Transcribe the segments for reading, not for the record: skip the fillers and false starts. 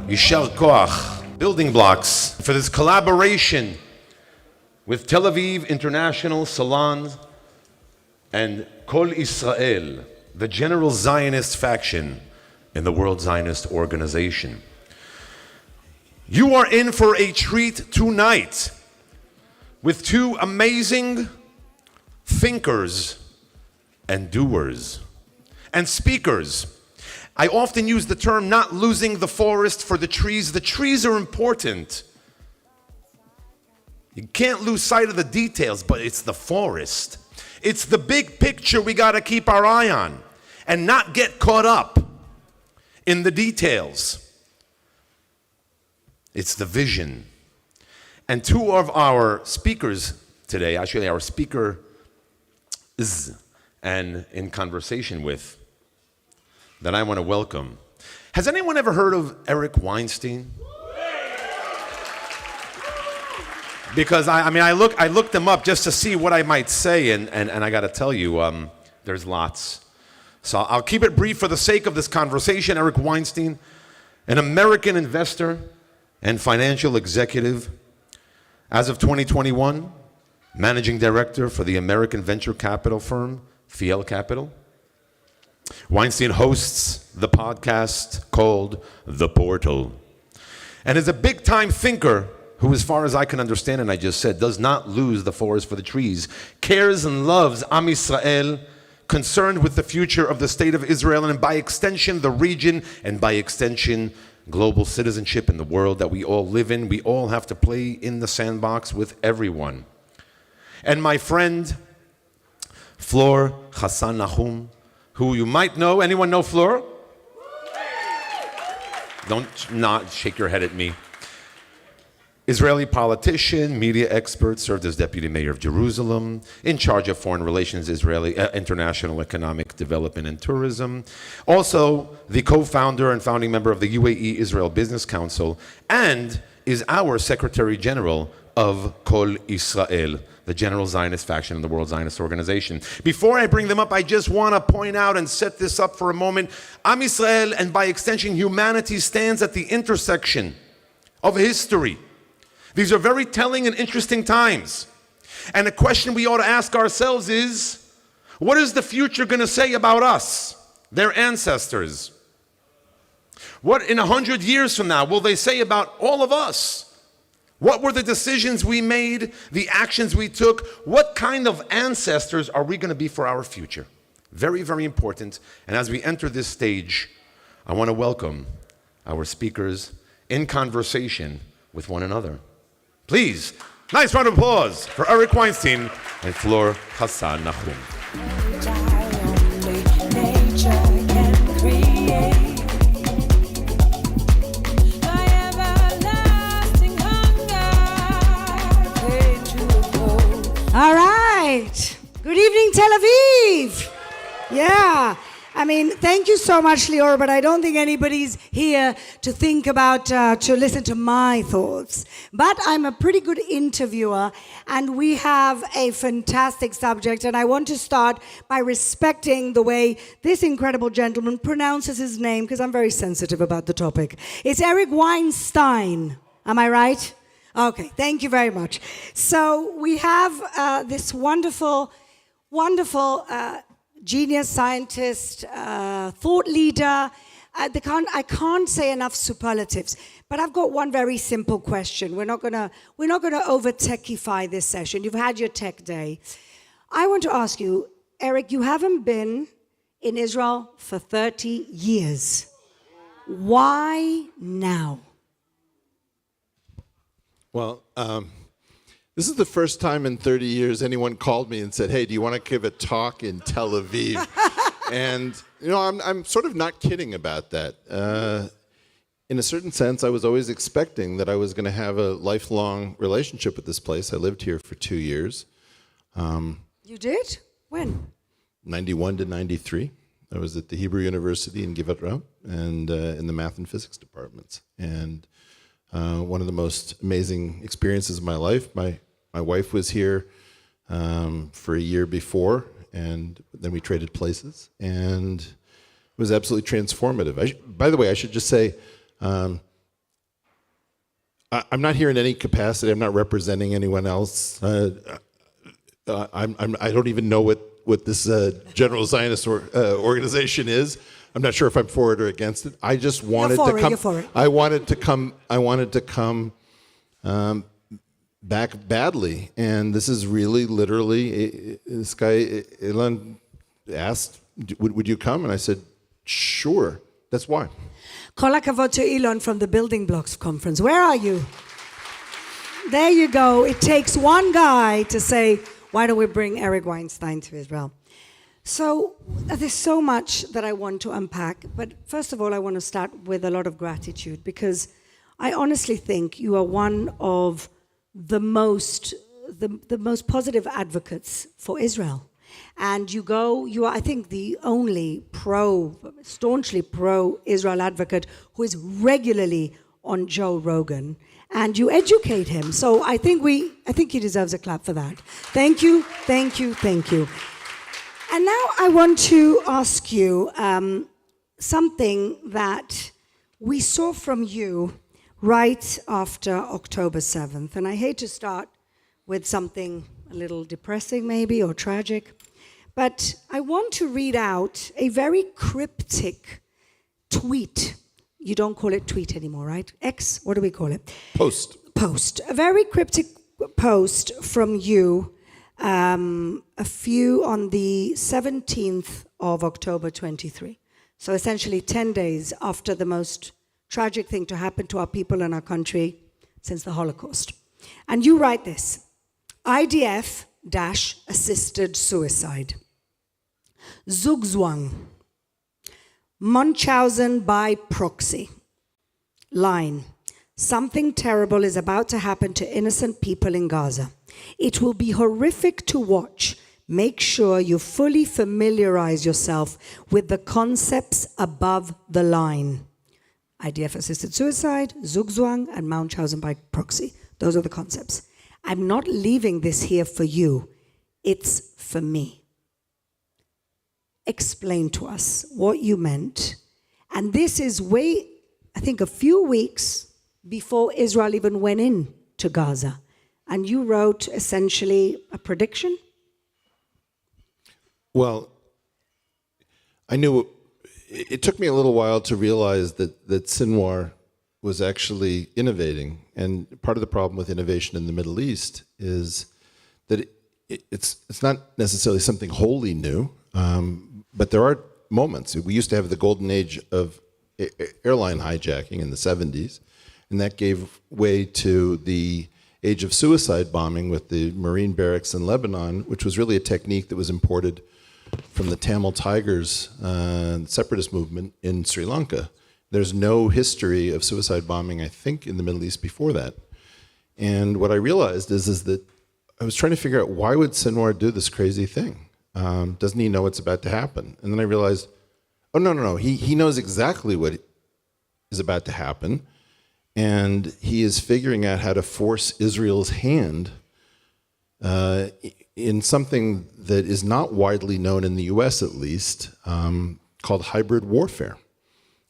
Yishel Koach, building blocks for this collaboration with Tel Aviv International Salon and Kol Israel, the general Zionist faction in the World Zionist Organization. You are in for a treat tonight with two amazing thinkers and doers and speakers. I often use the term not losing the forest for the trees. The trees are important. You can't lose sight of the details, but it's the forest. It's the big picture we got to keep our eye on and not get caught up in the details. It's the vision. And two of our speakers today, actually our speaker is and in conversation with, that I want to welcome. Has anyone ever heard of Eric Weinstein? Because I looked him up just to see what I might say, and I got to tell you, there's lots. So I'll keep it brief for the sake of this conversation. Eric Weinstein, an American investor and financial executive. As of 2021, managing director for the American venture capital firm, Fiel Capital. Weinstein hosts the podcast called The Portal, and is a big-time thinker who, as far as I can understand, and I just said, does not lose the forest for the trees, cares and loves Am Yisrael, concerned with the future of the state of Israel, and by extension, the region, and by extension, global citizenship in the world that we all live in. We all have to play in the sandbox with everyone. And my friend, Flor Hassan Nahum, who you might know. Anyone know Flor? Don't not shake your head at me. Israeli politician, media expert, served as deputy mayor of Jerusalem, in charge of foreign relations, Israeli international economic development and tourism. Also, the co-founder and founding member of the UAE Israel Business Council, and is our Secretary General of Kol Israel, the general Zionist faction in the World Zionist Organization. Before I bring them up, I just want to point out and set this up for a moment. Am Yisrael, and by extension humanity, stands at the intersection of history. These are very telling and interesting times. And the question we ought to ask ourselves is, what is the future going to say about us, their ancestors? What in 100 years from now will they say about all of us? What were the decisions we made, the actions we took? What kind of ancestors are we going to be for our future? Very, very important. And as we enter this stage, I want to welcome our speakers in conversation with one another. Please, nice round of applause for Eric Weinstein and Flor Hassan Nahum. All right. Good evening, Tel Aviv. Yeah. I mean, thank you so much, Lior, but I don't think anybody's here to think about, to listen to my thoughts. But I'm a pretty good interviewer, and we have a fantastic subject, and I want to start by respecting the way this incredible gentleman pronounces his name, because I'm very sensitive about the topic. It's Eric Weinstein. Am I right? Okay, thank you very much. So we have this wonderful genius scientist, thought leader. I can't say enough superlatives, but I've got one very simple question. We're not gonna over techify this session. You've had your tech day. I want to ask you, Eric, you haven't been in Israel for 30 years. Why now? Well, this is the first time in 30 years anyone called me and said, hey, do you want to give a talk in Tel Aviv? And, you know, I'm sort of not kidding about that. In a certain sense, I was always expecting that I was going to have a lifelong relationship with this place. I lived here for 2 years. You did? When? 91 to 93. I was at the Hebrew University in Givat Ram and in the math and physics departments. And one of the most amazing experiences of my life. My wife was here for a year before, and then we traded places, and it was absolutely transformative. By the way, I should just say, I'm not here in any capacity. I'm not representing anyone else. I don't even know what this general Zionist organization is. I'm not sure if I'm for it or against it. I just wanted to come. You're for it. I wanted to come back badly, and this is really literally. This guy Elon asked, "Would you come?" And I said, "Sure." That's why. Kol hakavod to Elon from the Building Blocks Conference. Where are you? There you go. It takes one guy to say, why don't we bring Eric Weinstein to Israel? So there's so much that I want to unpack. But first of all, I want to start with a lot of gratitude, because I honestly think you are one of the most positive advocates for Israel. And you are, I think, the only staunchly pro-Israel advocate who is regularly on Joe Rogan, and you educate him. So I think he deserves a clap for that. Thank you, thank you, thank you. And now I want to ask you something that we saw from you right after October 7th. And I hate to start with something a little depressing maybe, or tragic, but I want to read out a very cryptic tweet. You don't call it tweet anymore, right? X, what do we call it? Post. A very cryptic post from you, on the 17th of October 23. So essentially 10 days after the most tragic thing to happen to our people and our country since the Holocaust. And you write this: IDF-assisted suicide. Zugzwang. Munchausen by proxy. Line: something terrible is about to happen to innocent people in Gaza. It will be horrific to watch. Make sure you fully familiarize yourself with the concepts above the line. IDF-assisted suicide, Zugzwang, and Munchausen by proxy. Those are the concepts. I'm not leaving this here for you. It's for me. Explain to us what you meant. And this is I think a few weeks before Israel even went in to Gaza. And you wrote essentially a prediction? Well, I knew it took me a little while to realize that Sinwar was actually innovating. And part of the problem with innovation in the Middle East is that it's not necessarily something wholly new, but there are moments. We used to have the golden age of airline hijacking in the 70s, and that gave way to the age of suicide bombing with the Marine barracks in Lebanon, which was really a technique that was imported from the Tamil Tigers separatist movement in Sri Lanka. There's no history of suicide bombing, I think, in the Middle East before that. And what I realized is that I was trying to figure out, why would Sinwar do this crazy thing? Doesn't he know what's about to happen? And then I realized, oh, no. He knows exactly what is about to happen. And he is figuring out how to force Israel's hand in something that is not widely known in the US, at least, called hybrid warfare.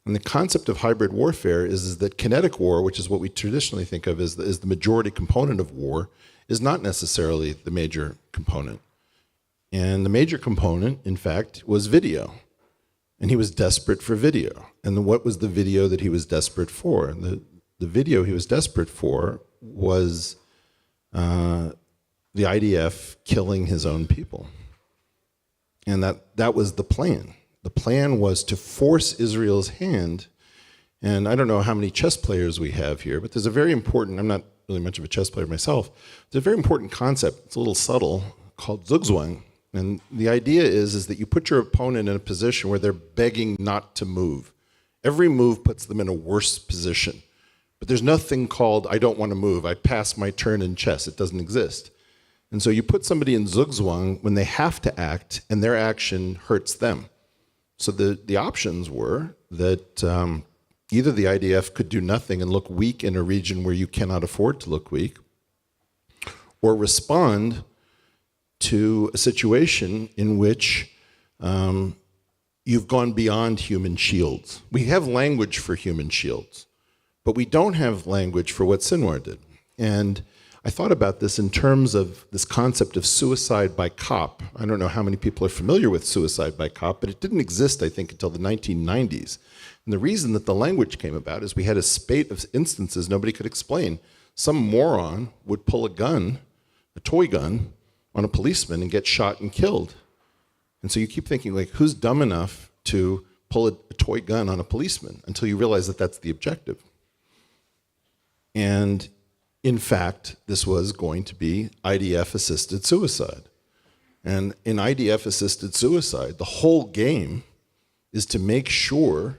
And the concept of hybrid warfare is that kinetic war, which is what we traditionally think of as the majority component of war, is not necessarily the major component. And the major component, in fact, was video. And he was desperate for video. And what was the video that he was desperate for? The video he was desperate for was the IDF killing his own people. And that was the plan. The plan was to force Israel's hand. And I don't know how many chess players we have here, but there's a very important, I'm not really much of a chess player myself, there's a very important concept, it's a little subtle, called Zugzwang. And the idea is that you put your opponent in a position where they're begging not to move. Every move puts them in a worse position. But there's nothing called, I don't want to move, I pass my turn in chess. It doesn't exist. And so you put somebody in Zugzwang when they have to act, and their action hurts them. So the options were that either the IDF could do nothing and look weak in a region where you cannot afford to look weak, or respond to a situation in which you've gone beyond human shields. We have language for human shields, but we don't have language for what Sinwar did. And I thought about this in terms of this concept of suicide by cop. I don't know how many people are familiar with suicide by cop, but it didn't exist, I think, until the 1990s. And the reason that the language came about is we had a spate of instances nobody could explain. Some moron would pull a gun, a toy gun, on a policeman and get shot and killed. And so you keep thinking, like, who's dumb enough to pull a toy gun on a policeman, until you realize that that's the objective. And in fact, this was going to be IDF-assisted suicide. And in IDF-assisted suicide, the whole game is to make sure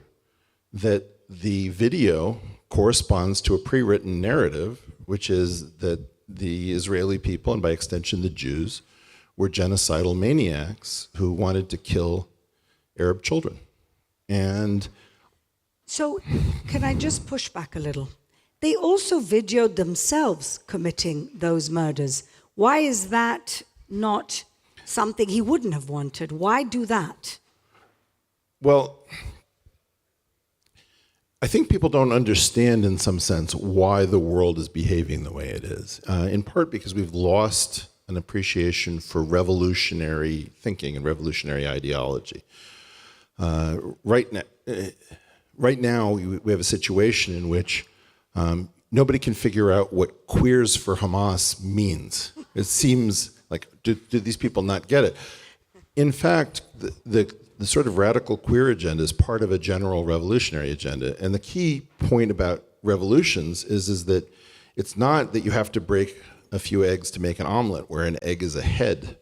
that the video corresponds to a pre-written narrative, which is that the Israeli people, and by extension the Jews, were genocidal maniacs who wanted to kill Arab children. And So, can I just push back a little? They also videoed themselves committing those murders. Why is that not something he wouldn't have wanted? Why do that? well, I think people don't understand, in some sense, why the world is behaving the way it is. In part because we've lost an appreciation for revolutionary thinking and revolutionary ideology. Right now, we have a situation in which nobody can figure out what queers for Hamas means. It seems like, do these people not get it? In fact, the sort of radical queer agenda is part of a general revolutionary agenda. And the key point about revolutions is that it's not that you have to break a few eggs to make an omelet, where an egg is a head.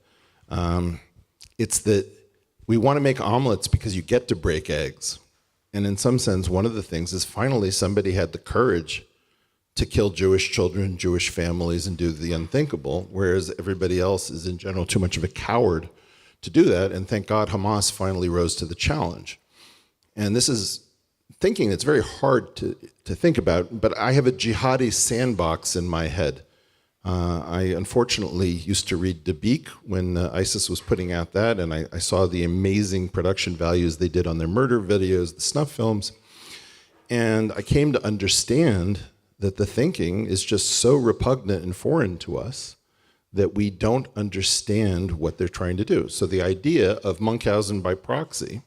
It's that we want to make omelets because you get to break eggs. And in some sense, one of the things is finally somebody had the courage to kill Jewish children, Jewish families, and do the unthinkable, whereas everybody else is in general too much of a coward to do that. And thank God Hamas finally rose to the challenge. And this is thinking that's very hard to think about, but I have a jihadi sandbox in my head. I unfortunately used to read Dabiq when ISIS was putting out that, and I saw the amazing production values they did on their murder videos, the snuff films, and I came to understand that the thinking is just so repugnant and foreign to us that we don't understand what they're trying to do. So the idea of Munchausen by proxy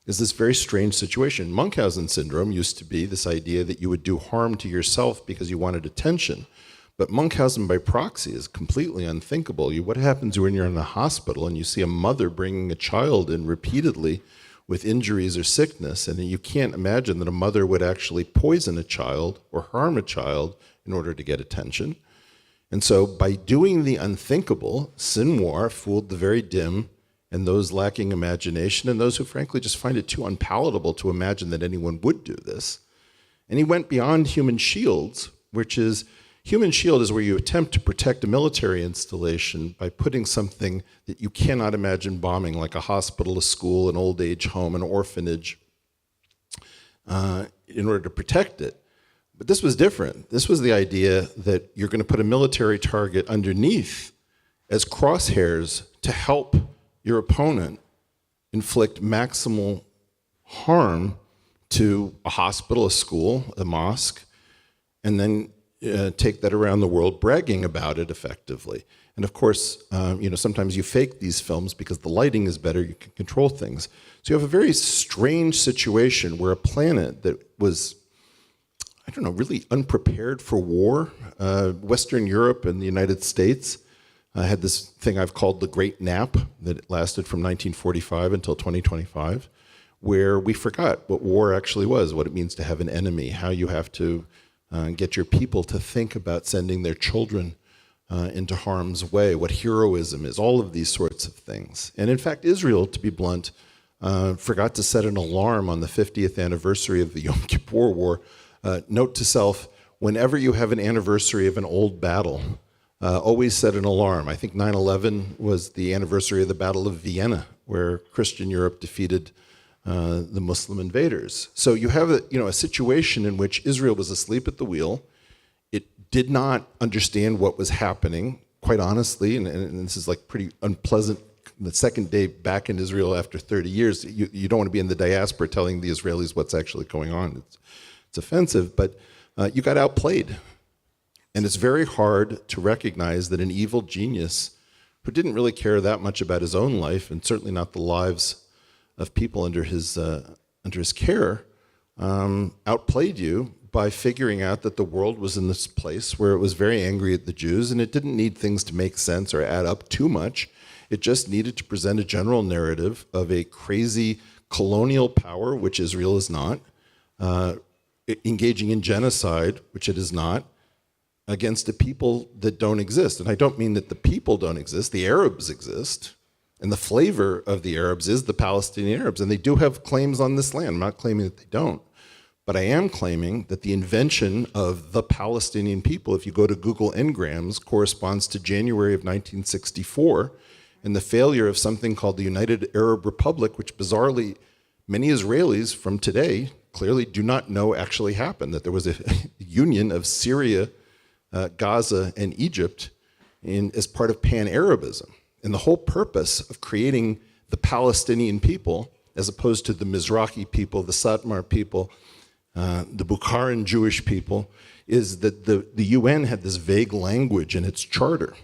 is this very strange situation. Munchausen syndrome used to be this idea that you would do harm to yourself because you wanted attention. But Munchausen by proxy is completely unthinkable. What happens when you're in a hospital and you see a mother bringing a child in repeatedly with injuries or sickness, and you can't imagine that a mother would actually poison a child or harm a child in order to get attention. And so by doing the unthinkable, Sinwar fooled the very dim and those lacking imagination and those who frankly just find it too unpalatable to imagine that anyone would do this. And he went beyond human shields, which is, human shield is where you attempt to protect a military installation by putting something that you cannot imagine bombing, like a hospital, a school, an old age home, an orphanage, in order to protect it. But this was different. This was the idea that you're going to put a military target underneath as crosshairs to help your opponent inflict maximal harm to a hospital, a school, a mosque, and then take that around the world, bragging about it effectively. And of course, sometimes you fake these films because the lighting is better, you can control things. So you have a very strange situation where a planet that was, really unprepared for war. Western Europe and the United States had this thing I've called the Great Nap that lasted from 1945 until 2025, where we forgot what war actually was, what it means to have an enemy, how you have to get your people to think about sending their children into harm's way, what heroism is, all of these sorts of things. And in fact, Israel, to be blunt, forgot to set an alarm on the 50th anniversary of the Yom Kippur War. Note to self, whenever you have an anniversary of an old battle, always set an alarm. I think 9/11 was the anniversary of the Battle of Vienna, where Christian Europe defeated the Muslim invaders. So you have a situation in which Israel was asleep at the wheel. It did not understand what was happening, quite honestly, and this is like pretty unpleasant. The second day back in Israel after 30 years, you don't want to be in the diaspora telling the Israelis what's actually going on. It's offensive, but you got outplayed. And it's very hard to recognize that an evil genius who didn't really care that much about his own life, and certainly not the lives of people under his care, outplayed you by figuring out that the world was in this place where it was very angry at the Jews, and it didn't need things to make sense or add up too much. It just needed to present a general narrative of a crazy colonial power, which Israel is not, engaging in genocide, which it is not, against a people that don't exist. And I don't mean that the people don't exist, the Arabs exist, and the flavor of the Arabs is the Palestinian Arabs, and they do have claims on this land. I'm not claiming that they don't. But I am claiming that the invention of the Palestinian people, if you go to Google Ngrams, corresponds to January of 1964, and the failure of something called the United Arab Republic, which bizarrely many Israelis from today clearly do not know actually happened, that there was a union of Syria, Gaza, and Egypt as part of Pan-Arabism. And the whole purpose of creating the Palestinian people, as opposed to the Mizrahi people, the Satmar people, the Bukharan Jewish people, is that the UN had this vague language in its charter,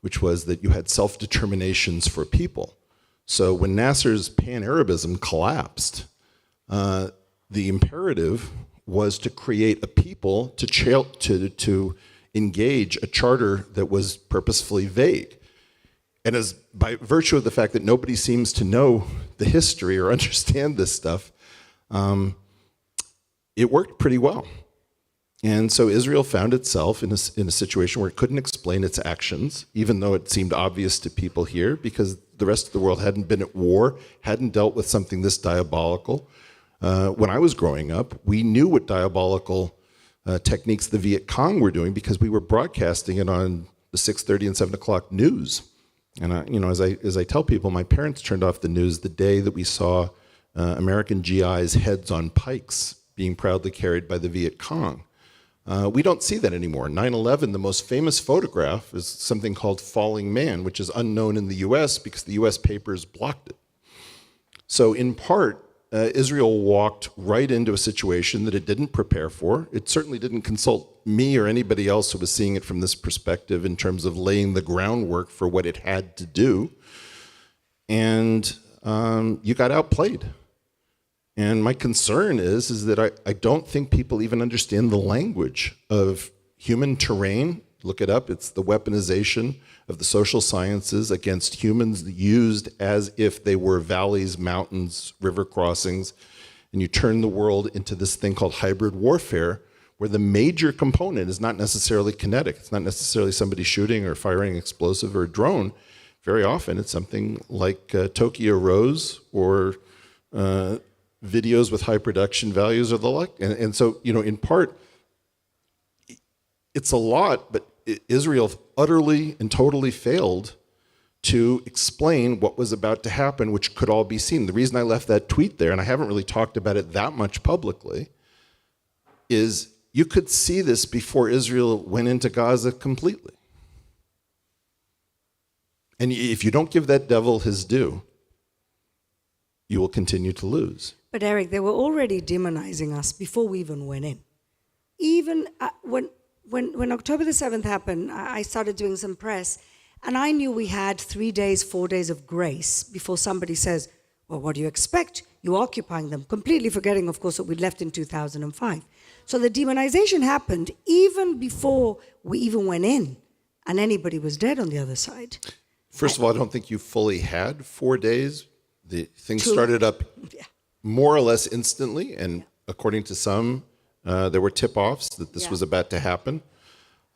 which was that you had self-determinations for people. So when Nasser's Pan-Arabism collapsed, the imperative was to create a people to engage a charter that was purposefully vague. And as by virtue of the fact that nobody seems to know the history or understand this stuff, it worked pretty well. And so Israel found itself in a situation where it couldn't explain its actions, even though it seemed obvious to people here, because the rest of the world hadn't been at war, hadn't dealt with something this diabolical. When I was growing up, we knew what diabolical techniques the Viet Cong were doing because we were broadcasting it on the 6:30 and 7 o'clock news. And as I tell people, my parents turned off the news the day that we saw American GIs' heads on pikes being proudly carried by the Viet Cong. We don't see that anymore. 9/11, the most famous photograph, is something called Falling Man, which is unknown in the US because the US papers blocked it. So in part, Israel walked right into a situation that it didn't prepare for. It certainly didn't consult me or anybody else who was seeing it from this perspective in terms of laying the groundwork for what it had to do. And you got outplayed. And my concern is that I don't think people even understand the language of human terrain. Look it up. It's the weaponization of the social sciences against humans used as if they were valleys, mountains, river crossings. And you turn the world into this thing called hybrid warfare, where the major component is not necessarily kinetic. It's not necessarily somebody shooting or firing an explosive or a drone. Very often it's something like Tokyo Rose or videos with high production values or the like. And so, in part, it's a lot, but Israel utterly and totally failed to explain what was about to happen, which could all be seen. The reason I left that tweet there, and I haven't really talked about it that much publicly, is you could see this before Israel went into Gaza completely. And if you don't give that devil his due, you will continue to lose. But Eric, they were already demonizing us before we even went in. Even when October the 7th happened, I started doing some press, and I knew we had 3 days, 4 days of grace before somebody says, well, what do you expect? You're occupying them, completely forgetting, of course, that we'd left in 2005. So the demonization happened even before we even went in, and anybody was dead on the other side. First of all, I don't think you fully had 4 days. The thing started up more or less instantly, and according to some, there were tip-offs that this was about to happen.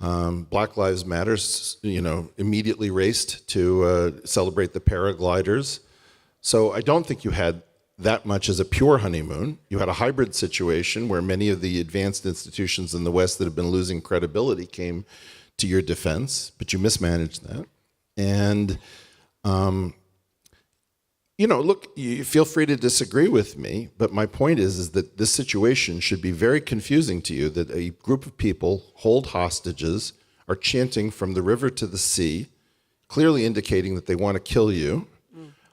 Black Lives Matter, immediately raced to celebrate the paragliders. So I don't think you had that much as a pure honeymoon. You had a hybrid situation where many of the advanced institutions in the West that have been losing credibility came to your defense, but you mismanaged that. And look, you feel free to disagree with me, but my point is that this situation should be very confusing to you, that a group of people hold hostages, are chanting from the river to the sea, clearly indicating that they want to kill you.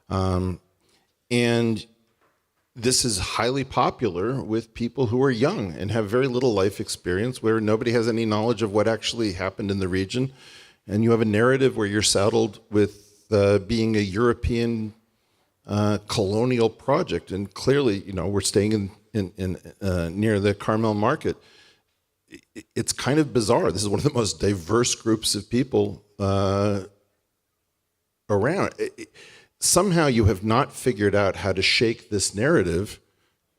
And this is highly popular with people who are young and have very little life experience, where nobody has any knowledge of what actually happened in the region. And you have a narrative where you're saddled with being a European colonial project. And clearly, we're staying in near the Carmel market. It's kind of bizarre. This is one of the most diverse groups of people around. Somehow you have not figured out how to shake this narrative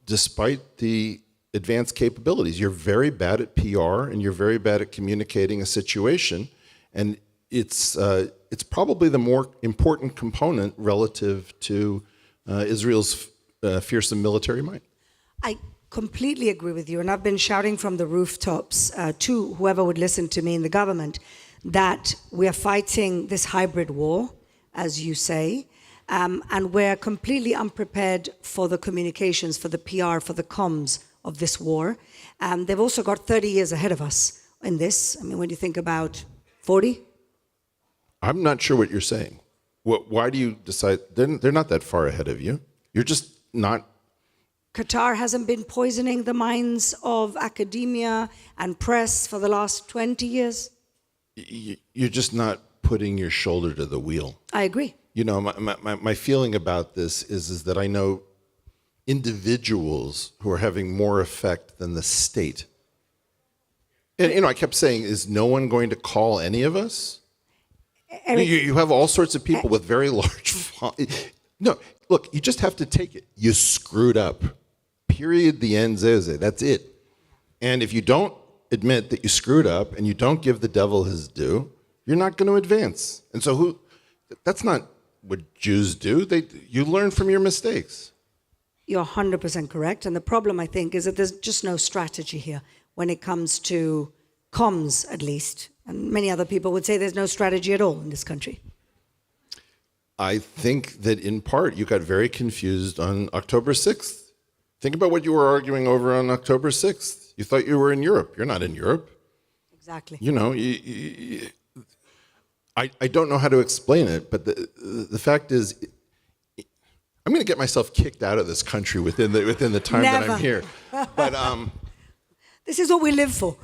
despite the advanced capabilities. You're very bad at PR and you're very bad at communicating a situation. And it's probably the more important component relative to Israel's fearsome military might. I completely agree with you. And I've been shouting from the rooftops to whoever would listen to me in the government that we are fighting this hybrid war, as you say. And we're completely unprepared for the communications, for the PR, for the comms of this war. They've also got 30 years ahead of us in this. I mean, when you think about 40? I'm not sure what you're saying. Why do you decide? They're not that far ahead of you. You're just not. Qatar hasn't been poisoning the minds of academia and press for the last 20 years? You're just not putting your shoulder to the wheel. I agree. My feeling about this is that I know individuals who are having more effect than the state. And, I kept saying, is no one going to call any of us? Eric, You have all sorts of people with very large... No, look, you just have to take it. You screwed up. Period, the end, zeze. That's it. And if you don't admit that you screwed up and you don't give the devil his due, you're not going to advance. And so that's not what Jews do. You learn from your mistakes. You're 100% correct. And the problem, I think, is that there's just no strategy here when it comes to comms, at least. And many other people would say there's no strategy at all in this country. I think that in part you got very confused on October 6th. Think about what you were arguing over on October 6th. You thought you were in Europe. You're not in Europe. Exactly. I don't know how to explain it, but the fact is, I'm going to get myself kicked out of this country within the time that I'm here. But this is what we live for.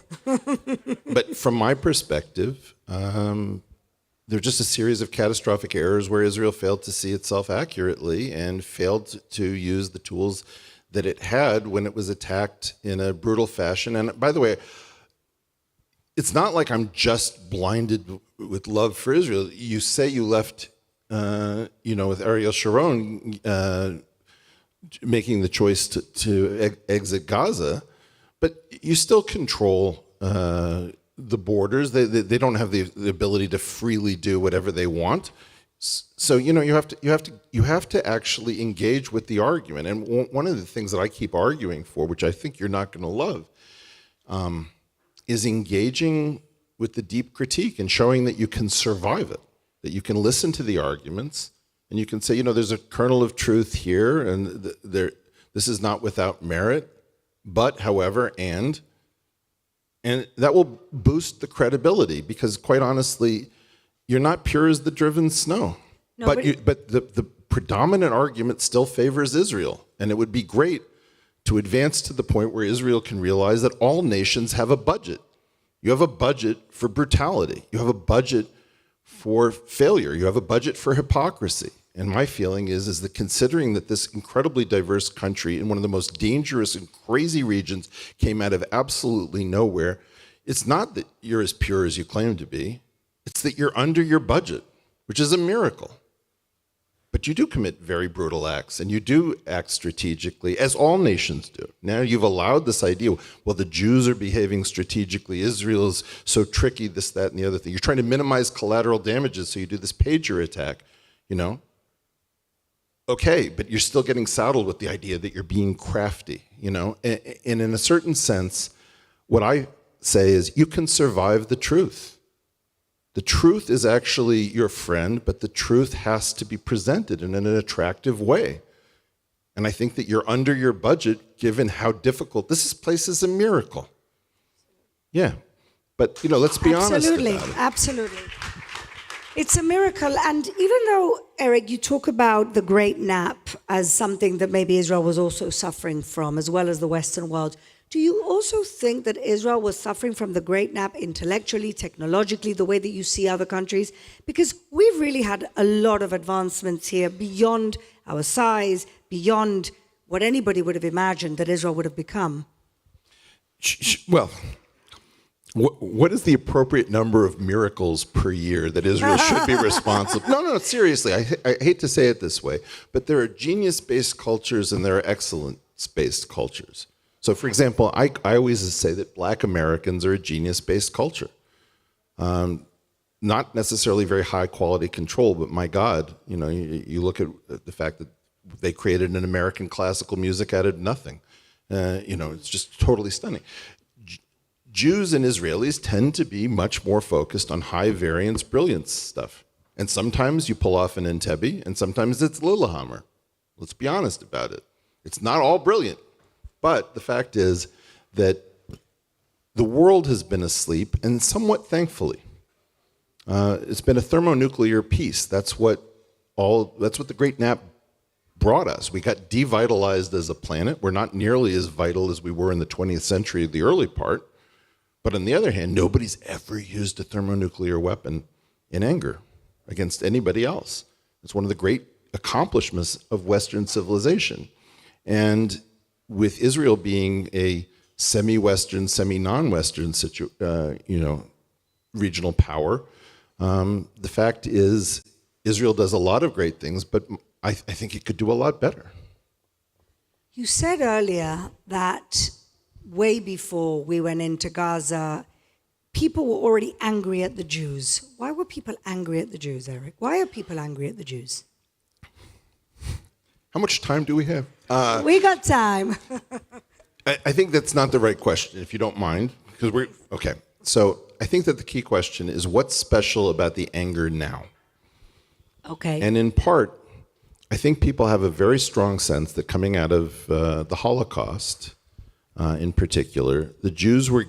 but from my perspective, they're just a series of catastrophic errors where Israel failed to see itself accurately and failed to use the tools that it had when it was attacked in a brutal fashion. And by the way, it's not like I'm just blinded with love for Israel. You say you left, with Ariel Sharon making the choice to exit Gaza, but you still control the borders. They don't have the ability to freely do whatever they want. So you have to actually engage with the argument. And one of the things that I keep arguing for, which I think you're not going to love, is engaging with the deep critique and showing that you can survive it, that you can listen to the arguments, and you can say, there's a kernel of truth here, and this is not without merit, but, however, and that will boost the credibility, because, quite honestly, you're not pure as the driven snow. No, but the predominant argument still favors Israel, and it would be great to advance to the point where Israel can realize that all nations have a budget. You have a budget for brutality. You have a budget for failure. You have a budget for hypocrisy. And my feeling is that considering that this incredibly diverse country in one of the most dangerous and crazy regions came out of absolutely nowhere, it's not that you're as pure as you claim to be. It's that you're under your budget, which is a miracle. But you do commit very brutal acts, and you do act strategically, as all nations do. Now you've allowed this idea, well, the Jews are behaving strategically, Israel's so tricky, this, that, and the other thing. You're trying to minimize collateral damages, so you do this pager attack, Okay, but you're still getting saddled with the idea that you're being crafty, And in a certain sense, what I say is you can survive the truth. The truth is actually your friend, but the truth has to be presented in an attractive way. And I think that you're under your budget, given how difficult this place is a miracle. Yeah, but let's be honest about it. Absolutely. It's a miracle. And even though, Eric, you talk about the great nap as something that maybe Israel was also suffering from, as well as the Western world, do you also think that Israel was suffering from the great nap intellectually, technologically, the way that you see other countries? Because we've really had a lot of advancements here beyond our size, beyond what anybody would have imagined that Israel would have become. Well, what is the appropriate number of miracles per year that Israel should be responsible? No, seriously, I hate to say it this way, but there are genius-based cultures and there are excellence-based cultures. So, for example, I always say that Black Americans are a genius-based culture. Not necessarily very high-quality control, but my God, you look at the fact that they created an American classical music out of nothing. It's just totally stunning. Jews and Israelis tend to be much more focused on high-variance brilliance stuff. And sometimes you pull off an Entebbe, and sometimes it's Lillehammer. Let's be honest about it. It's not all brilliant. But the fact is that the world has been asleep, and somewhat thankfully. It's been a thermonuclear peace. That's what the Great Nap brought us. We got devitalized as a planet. We're not nearly as vital as we were in the 20th century, the early part. But on the other hand, nobody's ever used a thermonuclear weapon in anger against anybody else. It's one of the great accomplishments of Western civilization. And with Israel being a semi-Western, semi-non-Western regional power, the fact is Israel does a lot of great things, but I think it could do a lot better. You said earlier that way before we went into Gaza, people were already angry at the Jews. Why were people angry at the Jews, Eric? Why are people angry at the Jews? How much time do we have? We got time. I think that's not the right question, if you don't mind, because okay. So I think that the key question is what's special about the anger now? Okay. And in part, I think people have a very strong sense that coming out of the Holocaust, in particular, the Jews were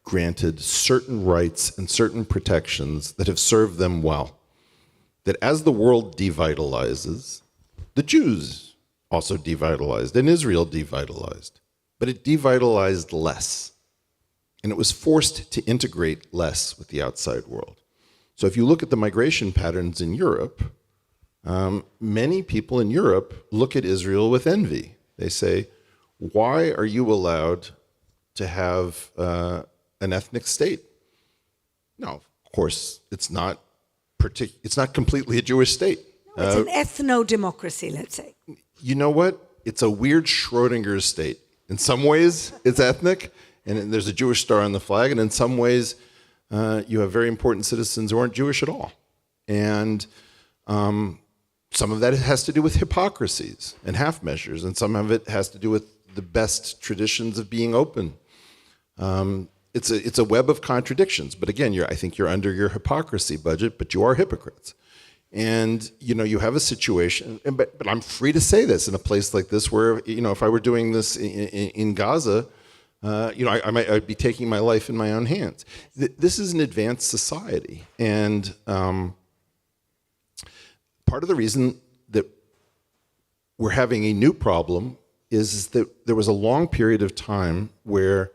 granted certain rights and certain protections that have served them well. That as the world devitalizes, the Jews also devitalized, and Israel devitalized. But it devitalized less. And it was forced to integrate less with the outside world. So if you look at the migration patterns in Europe, many people in Europe look at Israel with envy. They say, why are you allowed to have an ethnic state? Now, of course, it's not completely a Jewish state. No, it's an ethno-democracy, let's say. You know what? It's a weird Schrodinger's state. In some ways, it's ethnic, and there's a Jewish star on the flag, and in some ways, you have very important citizens who aren't Jewish at all. And some of that has to do with hypocrisies and half measures, and some of it has to do with the best traditions of being open. It's a web of contradictions. But again, I think you're under your hypocrisy budget, but you are hypocrites. And you have a situation, but I'm free to say this in a place like this, where if I were doing this in Gaza, I'd be taking my life in my own hands. This is an advanced society, and part of the reason that we're having a new problem is that there was a long period of time where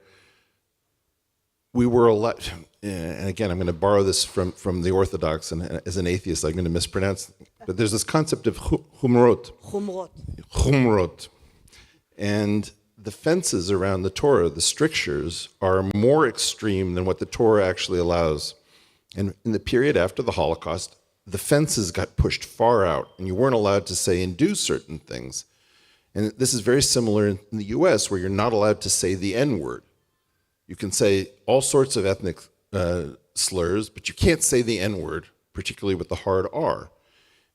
we were allowed, and again, I'm going to borrow this from the Orthodox, and as an atheist, I'm going to mispronounce, but there's this concept of chumrot. Chumrot. And the fences around the Torah, the strictures, are more extreme than what the Torah actually allows. And in the period after the Holocaust, the fences got pushed far out, and you weren't allowed to say and do certain things. And this is very similar in the US, where you're not allowed to say the N-word. You can say all sorts of ethnic slurs, but you can't say the N-word, particularly with the hard R.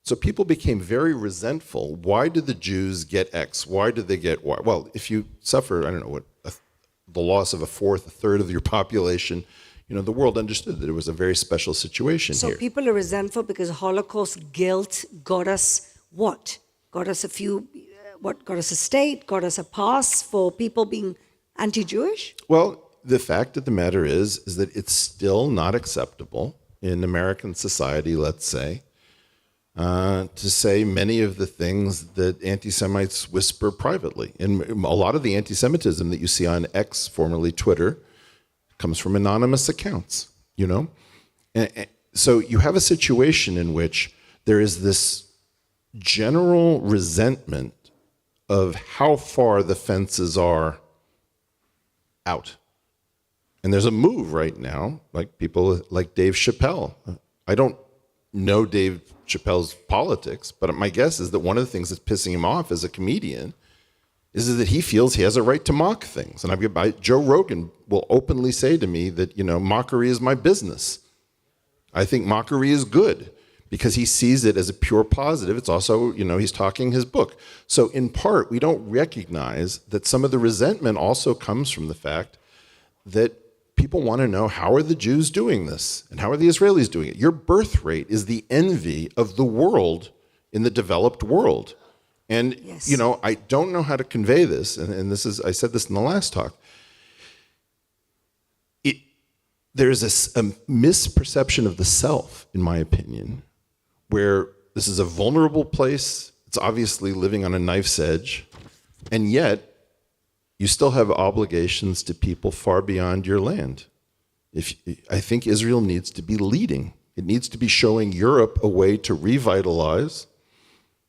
So people became very resentful. Why did the Jews get X? Why did they get Y? Well, if you suffer, the loss of a third of your population, the world understood that it was a very special situation here. So people are resentful because Holocaust guilt got us what? Got us got us a state, got us a pass for people being anti-Jewish? Well, the fact of the matter is that it's still not acceptable in American society, let's say, to say many of the things that anti-Semites whisper privately. And a lot of the anti-Semitism that you see on X, formerly Twitter, comes from anonymous accounts, you know? And so you have a situation in which there is this general resentment of how far the fences are out. And there's a move right now, like people like Dave Chappelle. I don't know Dave Chappelle's politics, but my guess is that one of the things that's pissing him off as a comedian is that he feels he has a right to mock things. And Joe Rogan will openly say to me that, you know, mockery is my business. I think mockery is good because he sees it as a pure positive. It's also, you know, he's talking his book. So in part, we don't recognize that some of the resentment also comes from the fact that people want to know, how are the Jews doing this? And how are the Israelis doing it? Your birth rate is the envy of the world in the developed world. And, yes. you know, I don't know how to convey this, and this is, I said this in the last talk. There's a misperception of the self, in my opinion, where this is a vulnerable place. It's obviously living on a knife's edge, and yet you still have obligations to people far beyond your land. I think Israel needs to be leading. It needs to be showing Europe a way to revitalize,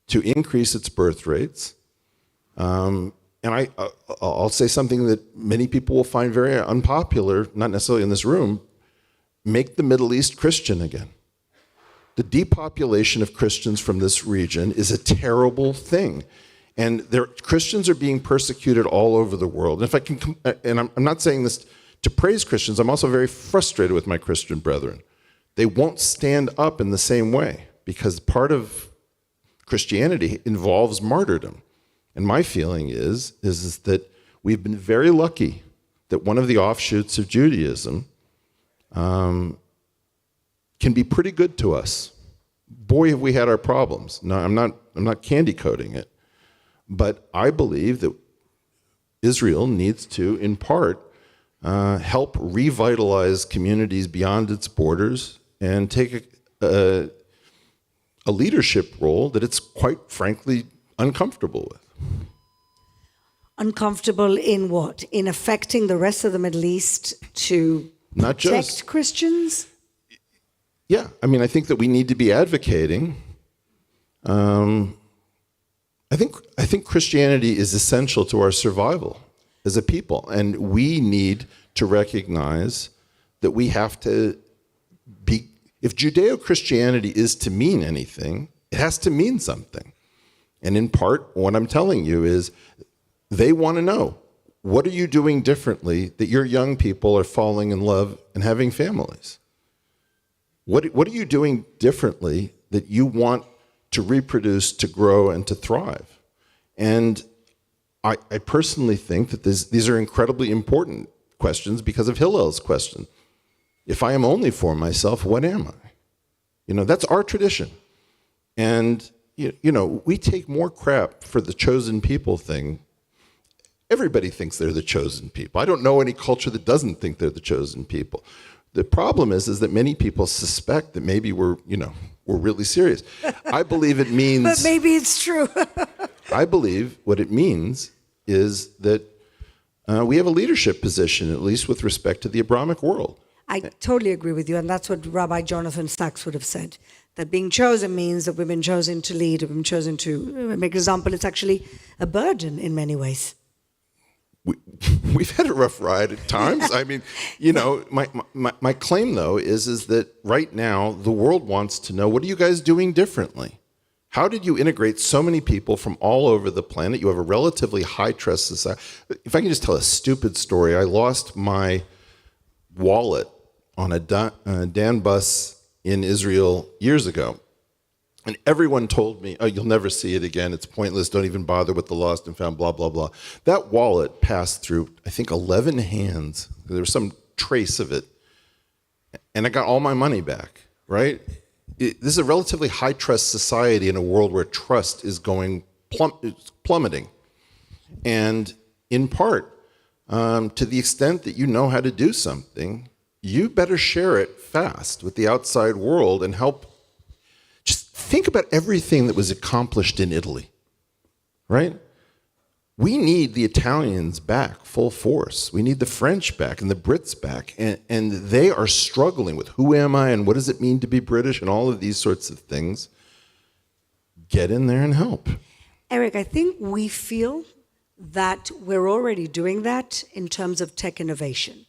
to increase its birth rates. And I'll say something that many people will find very unpopular, not necessarily in this room: make the Middle East Christian again. The depopulation of Christians from this region is a terrible thing. And Christians are being persecuted all over the world. And if I can, and I'm not saying this to praise Christians, I'm also very frustrated with my Christian brethren. They won't stand up in the same way because part of Christianity involves martyrdom. And my feeling is that we've been very lucky that one of the offshoots of Judaism can be pretty good to us. Boy, have we had our problems. No, I'm not candy coating it. But I believe that Israel needs to, in part, help revitalize communities beyond its borders and take a leadership role that it's quite frankly uncomfortable with. Uncomfortable in what? In affecting the rest of the Middle East to Not protect just Christians? Yeah, I mean, I think that we need to be advocating. I think Christianity is essential to our survival as a people, and we need to recognize that we have to be. If Judeo-Christianity is to mean anything, it has to mean something. And in part, what I'm telling you is they want to know, what are you doing differently that your young people are falling in love and having families? What are you doing differently that you want to reproduce, to grow, and to thrive? And I personally think that these are incredibly important questions because of Hillel's question. If I am only for myself, what am I? You know, that's our tradition. And, you know, we take more crap for the chosen people thing. Everybody thinks they're the chosen people. I don't know any culture that doesn't think they're the chosen people. The problem is that many people suspect that maybe we're really serious. I believe it means... But maybe it's true. I believe what it means is that we have a leadership position, at least with respect to the Abrahamic world. I totally agree with you, and that's what Rabbi Jonathan Sachs would have said, that being chosen means that we've been chosen to lead, we've been chosen to make an example. It's actually a burden in many ways. We've had a rough ride at times. I mean, you know, my claim, though, is that right now the world wants to know, what are you guys doing differently? How did you integrate so many people from all over the planet? You have a relatively high-trust society. If I can just tell a stupid story, I lost my wallet on a Dan bus in Israel years ago. And everyone told me, oh, you'll never see it again. It's pointless. Don't even bother with the lost and found, blah, blah, blah. That wallet passed through, I think, 11 hands. There was some trace of it. And I got all my money back, right? This is a relatively high-trust society in a world where trust is going plummeting. And in part, to the extent that you know how to do something, you better share it fast with the outside world and help. Just think about everything that was accomplished in Italy, right? We need the Italians back full force. We need the French back and the Brits back. And they are struggling with who am I and what does it mean to be British and all of these sorts of things. Get in there and help. Eric, I think we feel that we're already doing that in terms of tech innovation.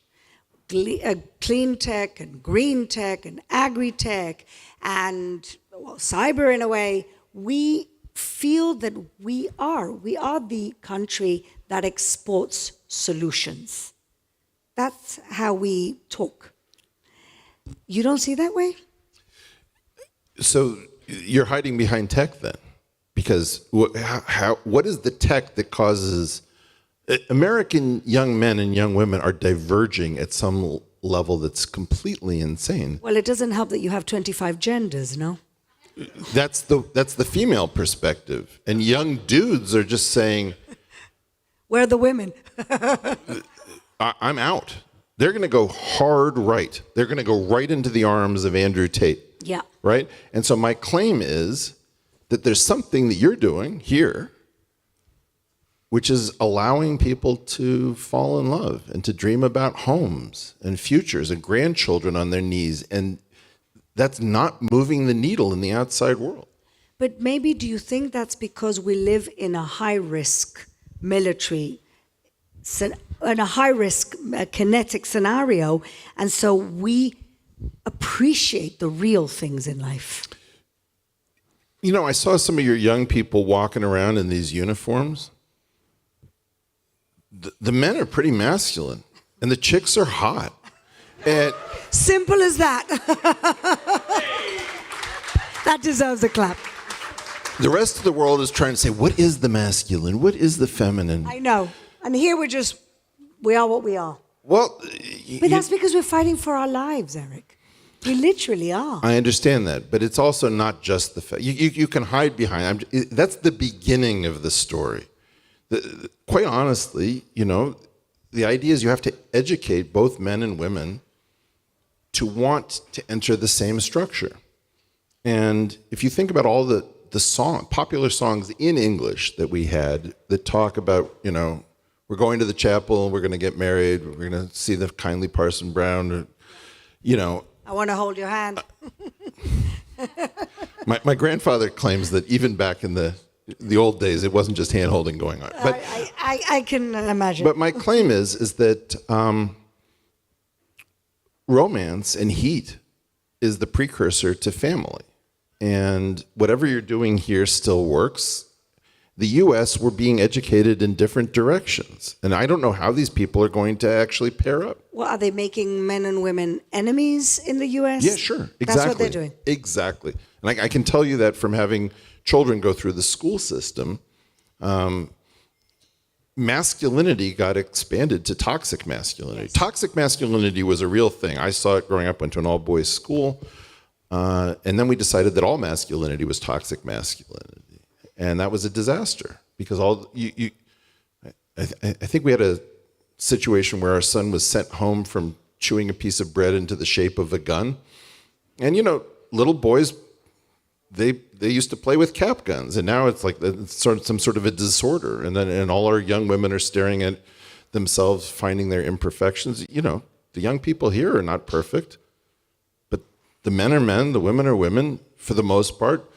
Clean tech and green tech and agri-tech and cyber in a way. We feel that we are the country that exports solutions. That's how we talk. You don't see that way? So you're hiding behind tech then? Because what is the tech that causes... American young men and young women are diverging at some level that's completely insane. Well, it doesn't help that you have 25 genders, no? That's the female perspective. And young dudes are just saying... Where are the women? I'm out. They're going to go hard right. They're going to go right into the arms of Andrew Tate. Yeah. Right? And so my claim is that there's something that you're doing here which is allowing people to fall in love and to dream about homes and futures and grandchildren on their knees. And that's not moving the needle in the outside world. But maybe do you think that's because we live in a high-risk military, in a high-risk kinetic scenario, and so we appreciate the real things in life? You know, I saw some of your young people walking around in these uniforms. The men are pretty masculine, and the chicks are hot. And simple as that. That deserves a clap. The rest of the world is trying to say, what is the masculine? What is the feminine? I know. And here we are what we are. Well, but that's because we're fighting for our lives, Eric. We literally are. I understand that, but it's also not just the fact. You can hide behind. That's the beginning of the story. Quite honestly, you know, the idea is you have to educate both men and women to want to enter the same structure. And if you think about all the popular songs in English that we had that talk about, you know, we're going to the chapel, we're going to get married, we're going to see the kindly Parson Brown, you know. I want to hold your hand. My grandfather claims that even back in the old days, it wasn't just hand-holding going on. But I can imagine. But my claim is that romance and heat is the precursor to family. And whatever you're doing here still works. The U.S., we're being educated in different directions. And I don't know how these people are going to actually pair up. Well, are they making men and women enemies in the U.S.? Yeah, sure. Exactly. That's what they're doing. Exactly. And I can tell you that from having children go through the school system. Masculinity got expanded to toxic masculinity. Yes. Toxic masculinity was a real thing. I saw it growing up, went to an all-boys school. And then we decided that all masculinity was toxic masculinity. And that was a disaster because I think we had a situation where our son was sent home from chewing a piece of bread into the shape of a gun. And, you know, little boys, they used to play with cap guns, and now it's like some sort of a disorder. And all our young women are staring at themselves, finding their imperfections. You know, the young people here are not perfect, but the men are men, the women are women, for the most part.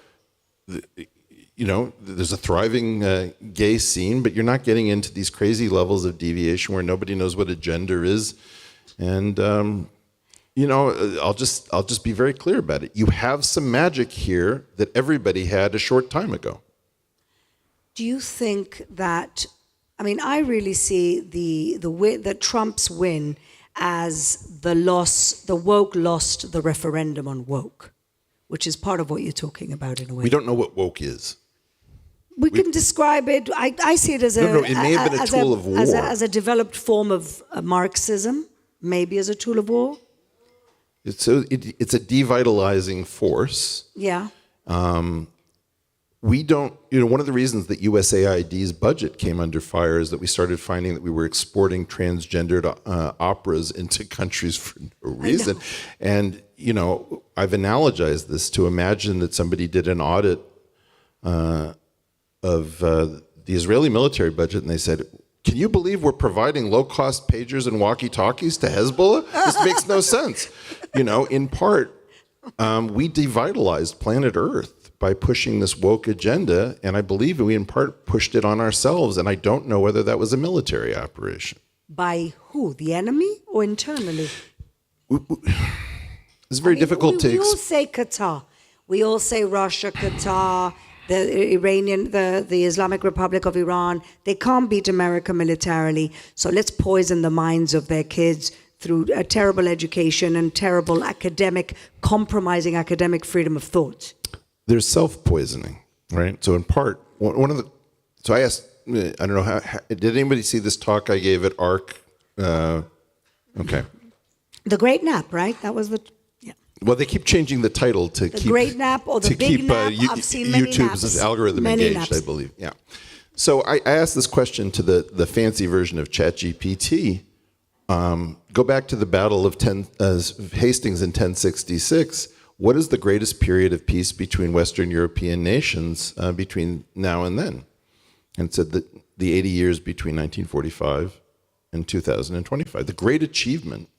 You know, there's a thriving gay scene, but you're not getting into these crazy levels of deviation where nobody knows what a gender is. And you know, I'll just be very clear about it. You have some magic here that everybody had a short time ago. Do you think that? I mean, I really see the Trump's win as the woke lost the referendum on woke, which is part of what you're talking about in a way. We don't know what woke is. We can describe it. I see it as a it may have been a tool of war, as a developed form of Marxism, maybe as a tool of war. It's a devitalizing force. Yeah. we don't, one of the reasons that USAID's budget came under fire is that we started finding that we were exporting transgendered operas into countries for no reason. And, I've analogized this to imagine that somebody did an audit of the Israeli military budget and they said, can you believe we're providing low-cost pagers and walkie-talkies to Hezbollah? This makes no sense. In part, we devitalized planet Earth by pushing this woke agenda, and I believe we in part pushed it on ourselves, and I don't know whether that was a military operation. By who? The enemy or internally? It's very difficult to We all say Qatar. We all say Russia, Qatar, the Iranian, the Islamic Republic of Iran. They can't beat America militarily, so let's poison the minds of their kids through a terrible education and terrible compromising academic freedom of thought. There's self-poisoning, right? So in part, so I asked, I don't know, did anybody see this talk I gave at ARC? Okay. The Great Nap, right? That was yeah. Well, they keep changing the title to keep... The Great Nap or the Big Nap. I've seen many YouTube's naps. algorithm Many engaged, naps. I believe. Yeah. So I asked this question to the fancy version of ChatGPT. Go back to the Battle of Hastings in 1066. What is the greatest period of peace between Western European nations between now and then? And it said that the 80 years between 1945 and 2025. The great achievement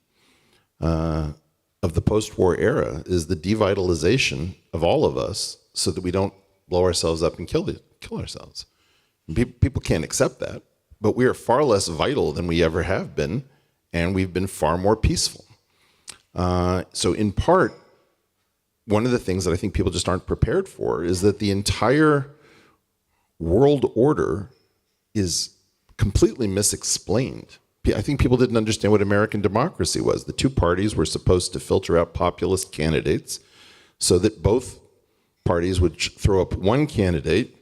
of the post-war era is the devitalization of all of us so that we don't blow ourselves up and kill ourselves. And people can't accept that, but we are far less vital than we ever have been, and we've been far more peaceful. So in part, one of the things that I think people just aren't prepared for is that the entire world order is completely misexplained. I think people didn't understand what American democracy was. The two parties were supposed to filter out populist candidates so that both parties would throw up one candidate,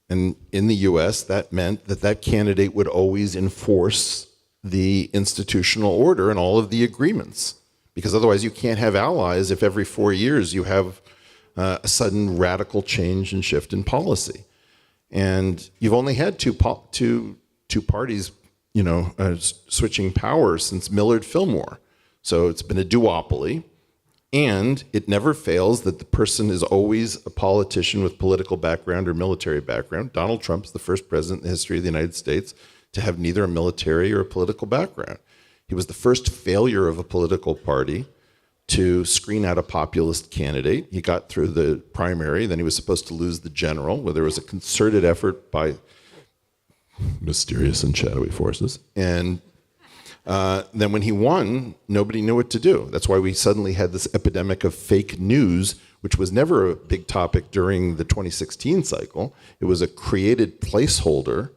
and in the US, that meant that that candidate would always enforce the institutional order and all of the agreements. Because otherwise you can't have allies if every 4 years you have a sudden radical change and shift in policy. And you've only had two parties, switching power since Millard Fillmore. So it's been a duopoly, and it never fails that the person is always a politician with political background or military background. Donald Trump's the first president in the history of the United States to have neither a military or a political background. He was the first failure of a political party to screen out a populist candidate. He got through the primary, then he was supposed to lose the general, where there was a concerted effort by mysterious and shadowy forces. And then when he won, nobody knew what to do. That's why we suddenly had this epidemic of fake news, which was never a big topic during the 2016 cycle. It was a created placeholder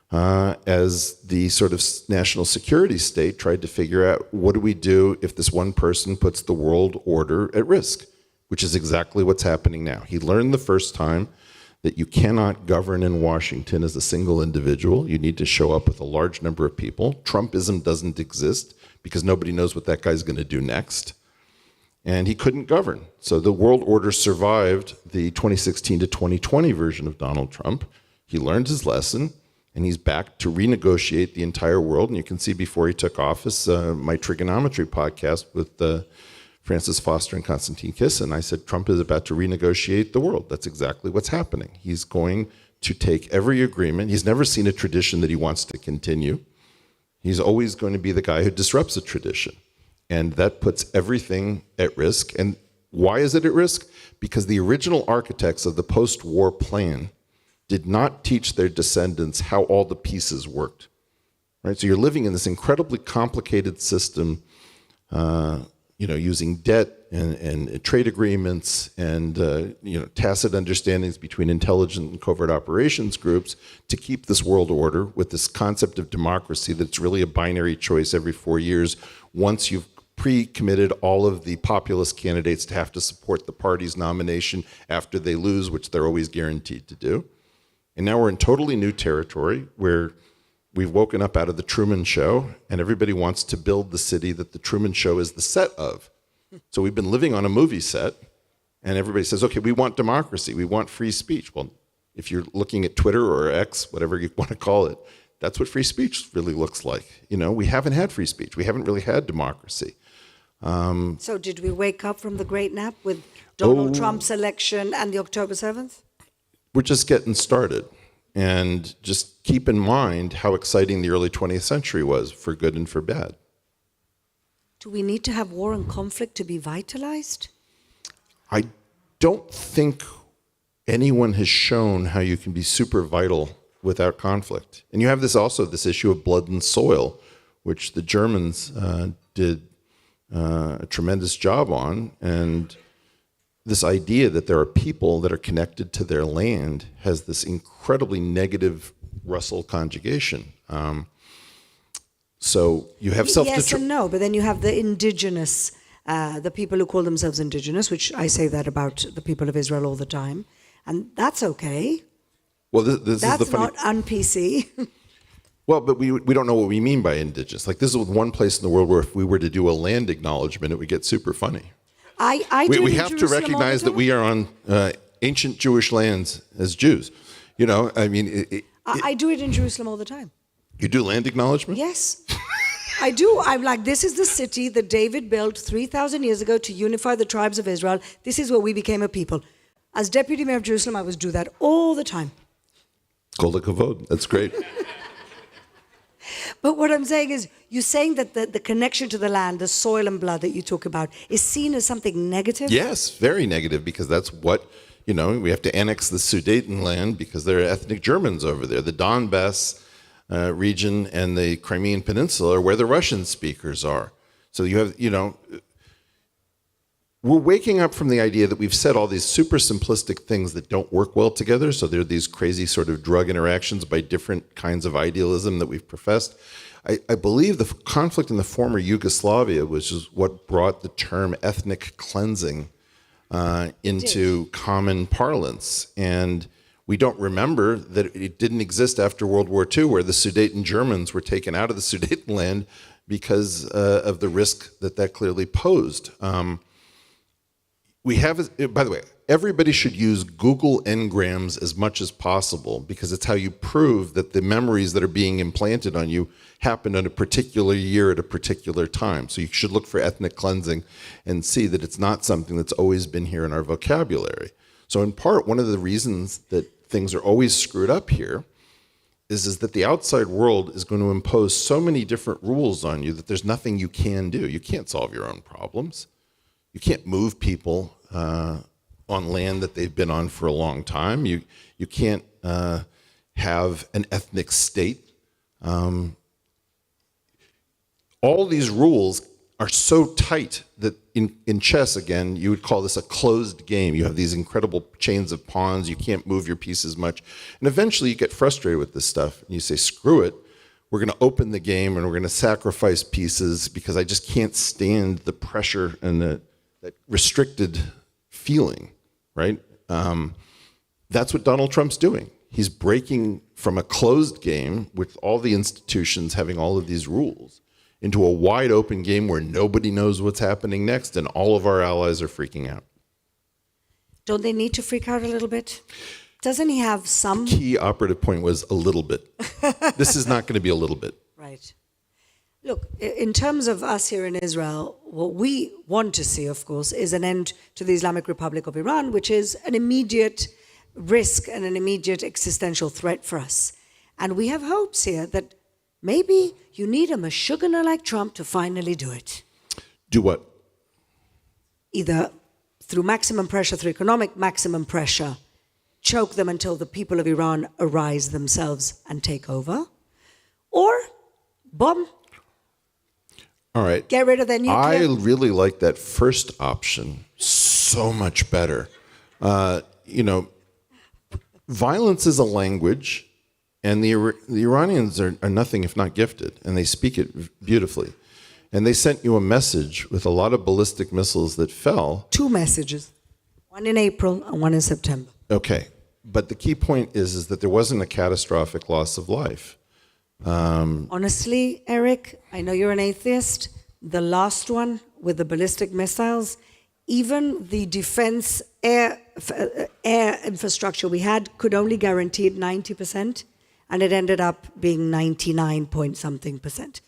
as the sort of national security state tried to figure out, what do we do if this one person puts the world order at risk, which is exactly what's happening now. He learned the first time that you cannot govern in Washington as a single individual. You need to show up with a large number of people. Trumpism doesn't exist because nobody knows what that guy's going to do next. And he couldn't govern. So the world order survived the 2016 to 2020 version of Donald Trump. He learned his lesson, and he's back to renegotiate the entire world. And you can see before he took office, my trigonometry podcast with Francis Foster and Konstantin Kisin, I said, Trump is about to renegotiate the world. That's exactly what's happening. He's going to take every agreement. He's never seen a tradition that he wants to continue. He's always going to be the guy who disrupts a tradition. And that puts everything at risk. And why is it at risk? Because the original architects of the post-war plan did not teach their descendants how all the pieces worked. Right? So you're living in this incredibly complicated system, using debt and trade agreements and tacit understandings between intelligence and covert operations groups to keep this world order with this concept of democracy that's really a binary choice every 4 years once you've pre-committed all of the populist candidates to have to support the party's nomination after they lose, which they're always guaranteed to do. And now we're in totally new territory where we've woken up out of the Truman Show, and everybody wants to build the city that the Truman Show is the set of. So we've been living on a movie set, and everybody says, okay, we want democracy, we want free speech. Well, if you're looking at Twitter or X, whatever you want to call it, that's what free speech really looks like. We haven't had free speech. We haven't really had democracy. So did we wake up from the great nap with Donald Trump's election and the October 7th? We're just getting started. And just keep in mind how exciting the early 20th century was, for good and for bad. Do we need to have war and conflict to be vitalized? I don't think anyone has shown how you can be super vital without conflict. And you have this issue of blood and soil, which the Germans did a tremendous job on. And this idea that there are people that are connected to their land has this incredibly negative Russell conjugation. So you have Yes and no, but then you have the indigenous, the people who call themselves indigenous, which I say that about the people of Israel all the time, and that's okay. Well, this That's is the funny. not un-PC. Well, but we don't know what we mean by indigenous. Like, this is one place in the world where if we were to do a land acknowledgement, it would get super funny. We have to recognize that we are on ancient Jewish lands as Jews. I do it in Jerusalem all the time. You do land acknowledgement? Yes. I do. I'm like, this is the city that David built 3,000 years ago to unify the tribes of Israel. This is where we became a people. As deputy mayor of Jerusalem, I would do that all the time. Kol hakavod. That's great. But what I'm saying is, you're saying that the connection to the land, the soil and blood that you talk about, is seen as something negative? Yes, very negative, because that's what, we have to annex the Sudeten land because there are ethnic Germans over there. The Donbass region and the Crimean Peninsula are where the Russian speakers are. So you have, we're waking up from the idea that we've said all these super simplistic things that don't work well together. So there are these crazy sort of drug interactions by different kinds of idealism that we've professed. I believe the conflict in the former Yugoslavia, which is what brought the term ethnic cleansing into common parlance. And we don't remember that it didn't exist after World War II, where the Sudeten Germans were taken out of the Sudetenland because of the risk that clearly posed. By the way, everybody should use Google Ngrams as much as possible, because it's how you prove that the memories that are being implanted on you happened in a particular year at a particular time. So you should look for ethnic cleansing and see that it's not something that's always been here in our vocabulary. So in part, one of the reasons that things are always screwed up here is that the outside world is going to impose so many different rules on you that there's nothing you can do. You can't solve your own problems. You can't move people on land that they've been on for a long time. You can't have an ethnic state. All these rules are so tight that in chess, again, you would call this a closed game. You have these incredible chains of pawns. You can't move your pieces much. And eventually you get frustrated with this stuff. And you say, screw it. We're going to open the game and we're going to sacrifice pieces because I just can't stand the pressure and that restricted feeling, right? That's what Donald Trump's doing. He's breaking from a closed game with all the institutions having all of these rules into a wide open game where nobody knows what's happening next and all of our allies are freaking out. Don't they need to freak out a little bit? Doesn't he have some? The key operative point was a little bit. This is not going to be a little bit. Right. Look, in terms of us here in Israel, what we want to see, of course, is an end to the Islamic Republic of Iran, which is an immediate risk and an immediate existential threat for us. And we have hopes here that maybe you need a Meshuggah like Trump to finally do it. Do what? Either through maximum pressure, through economic maximum pressure, choke them until the people of Iran arise themselves and take over, or bomb. All right. Get rid of their nuclear. I really like that first option so much better. Violence is a language, and the Iranians are nothing if not gifted, and they speak it beautifully. And they sent you a message with a lot of ballistic missiles that fell. 2 messages, one in April and one in September. Okay, but the key point is that there wasn't a catastrophic loss of life. Honestly, Eric, I know you're an atheist. The last one with the ballistic missiles, even the defense air air infrastructure we had could only guarantee 90%, and it ended up being 99 point something percent.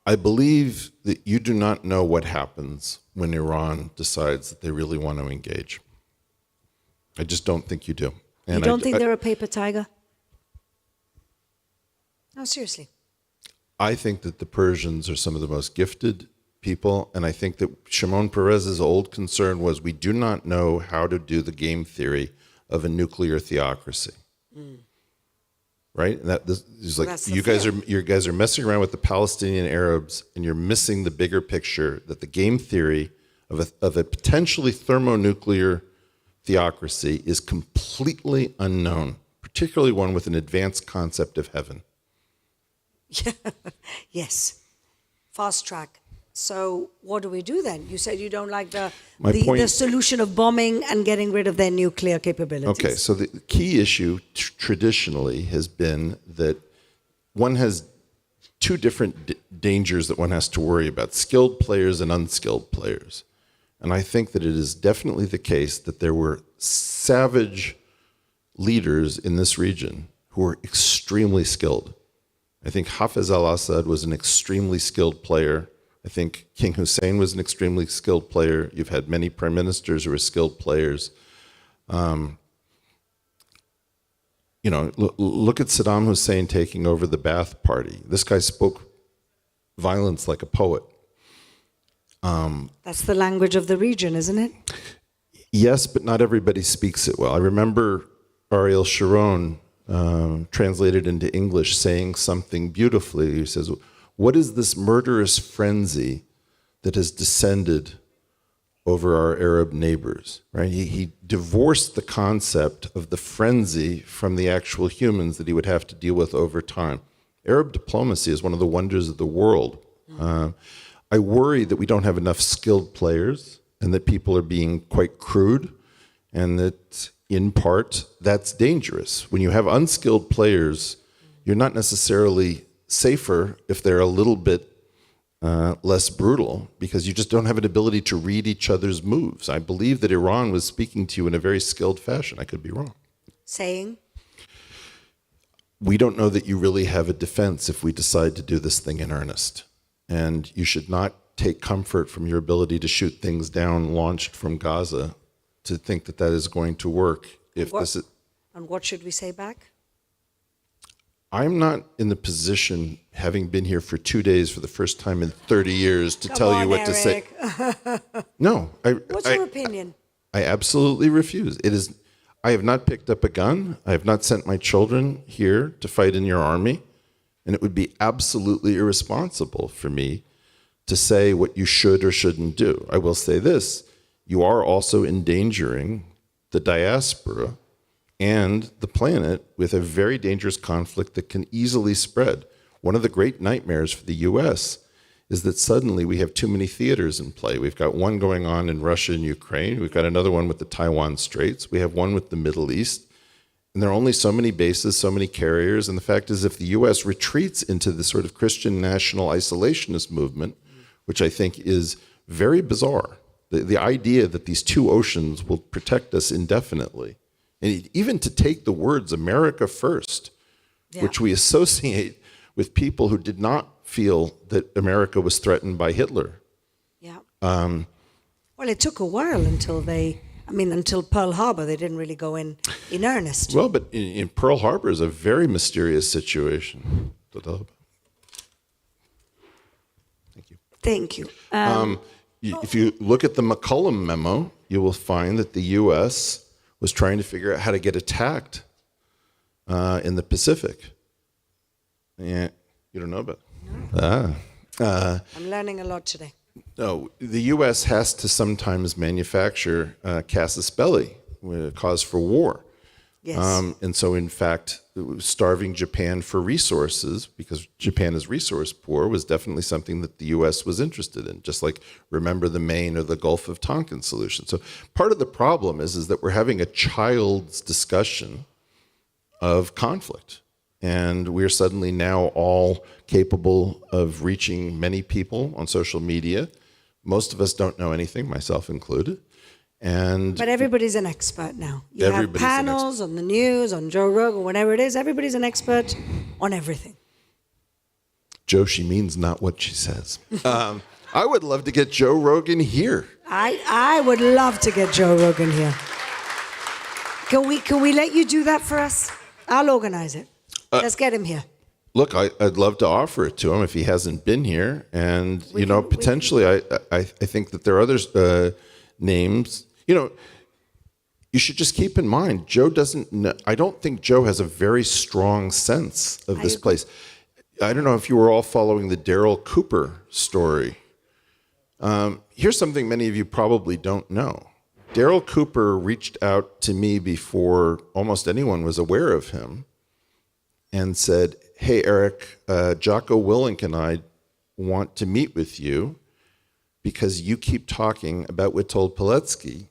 I believe that you do not know what happens when Iran decides that they really want to engage. I just don't think you do. And You don't think they're a paper tiger? No, seriously. I think that the Persians are some of the most gifted people, and I think that Shimon Peres's old concern was we do not know how to do the game theory of a nuclear theocracy. Right? And that this is like That's the you guys are messing around with the Palestinian Arabs, and you're missing the bigger picture that the game theory of a potentially thermonuclear theocracy is completely unknown, particularly one with an advanced concept of heaven. Yes. Fast track. So what do we do then? You said you don't like the solution of bombing and getting rid of their nuclear capabilities. Okay, so the key issue traditionally has been that one has two different dangers that one has to worry about, skilled players and unskilled players. And I think that it is definitely the case that there were savage leaders in this region who were extremely skilled. I think Hafez al-Assad was an extremely skilled player. I think King Hussein was an extremely skilled player. You've had many prime ministers who were skilled players. Look at Saddam Hussein taking over the Ba'ath Party. This guy spoke violence like a poet. That's the language of the region, isn't it? Yes, but not everybody speaks it well. I remember Ariel Sharon, translated into English, saying something beautifully. He says, what is this murderous frenzy that has descended over our Arab neighbors, right? He divorced the concept of the frenzy from the actual humans that he would have to deal with over time. Arab diplomacy is one of the wonders of the world. I worry that we don't have enough skilled players and that people are being quite crude, and that in part that's dangerous. When you have unskilled players, you're not necessarily safer if they're a little bit less brutal, because you just don't have an ability to read each other's moves. I believe that Iran was speaking to you in a very skilled fashion. I could be wrong. Saying? We don't know that you really have a defense if we decide to do this thing in earnest. And you should not take comfort from your ability to shoot things down launched from Gaza to think that that is going to work. And what should we say back? I'm not in the position, having been here for 2 days for the first time in 30 years, to tell you what to say. No. What's your opinion? I absolutely refuse. I have not picked up a gun. I have not sent my children here to fight in your army. And it would be absolutely irresponsible for me to say what you should or shouldn't do. I will say this. You are also endangering the diaspora and the planet with a very dangerous conflict that can easily spread. One of the great nightmares for the U.S. is that suddenly we have too many theaters in play. We've got one going on in Russia and Ukraine. We've got another one with the Taiwan Straits. We have one with the Middle East. And there are only so many bases, so many carriers. And the fact is, if the U.S. retreats into this sort of Christian national isolationist movement, which I think is very bizarre, the idea that these two oceans will protect us indefinitely, and even to take the words America first, which we associate with people who did not feel that America was threatened by Hitler. Yeah. Well, it took a while until Pearl Harbor, they didn't really go in earnest. Well, but in Pearl Harbor is a very mysterious situation. Thank you. Thank you. If you look at the McCollum memo, you will find that the U.S. was trying to figure out how to get attacked in the Pacific. Yeah, you don't know about it? I'm learning a lot today. No, the U.S. has to sometimes manufacture casus belli, cause for war. Yes. And so, in fact, starving Japan for resources, because Japan is resource poor, was definitely something that the U.S. was interested in, just like remember the Maine or the Gulf of Tonkin solution. So part of the problem is that we're having a child's discussion of conflict. And we're suddenly now all capable of reaching many people on social media. Most of us don't know anything, myself included. And But everybody's an expert now. You have Everybody's an panels on the news, on Joe Rogan, whatever it is. Everybody's an expert on everything. Joe, she means not what she says. I would love to get Joe Rogan here. I would love to get Joe Rogan here. Can we let you do that for us? I'll organize it. Let's get him here. Look, I'd love to offer it to him if he hasn't been here. And, potentially I think that there are other names. You should just keep in mind, Joe doesn't know, I don't think Joe has a very strong sense of this place. I don't know if you were all following the Daryl Cooper story. Here's something many of you probably don't know. Daryl Cooper reached out to me before almost anyone was aware of him and said, hey, Eric, Jocko Willink and I want to meet with you because you keep talking about Witold Pilecki,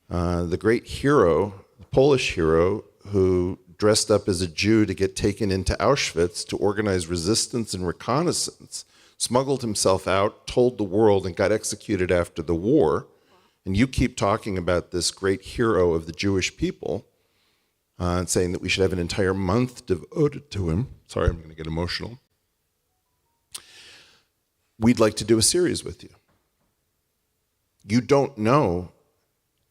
the great hero, the Polish hero, who dressed up as a Jew to get taken into Auschwitz to organize resistance and reconnaissance, smuggled himself out, told the world, and got executed after the war. And you keep talking about this great hero of the Jewish people and saying that we should have an entire month devoted to him. Sorry, I'm going to get emotional. We'd like to do a series with you. You don't know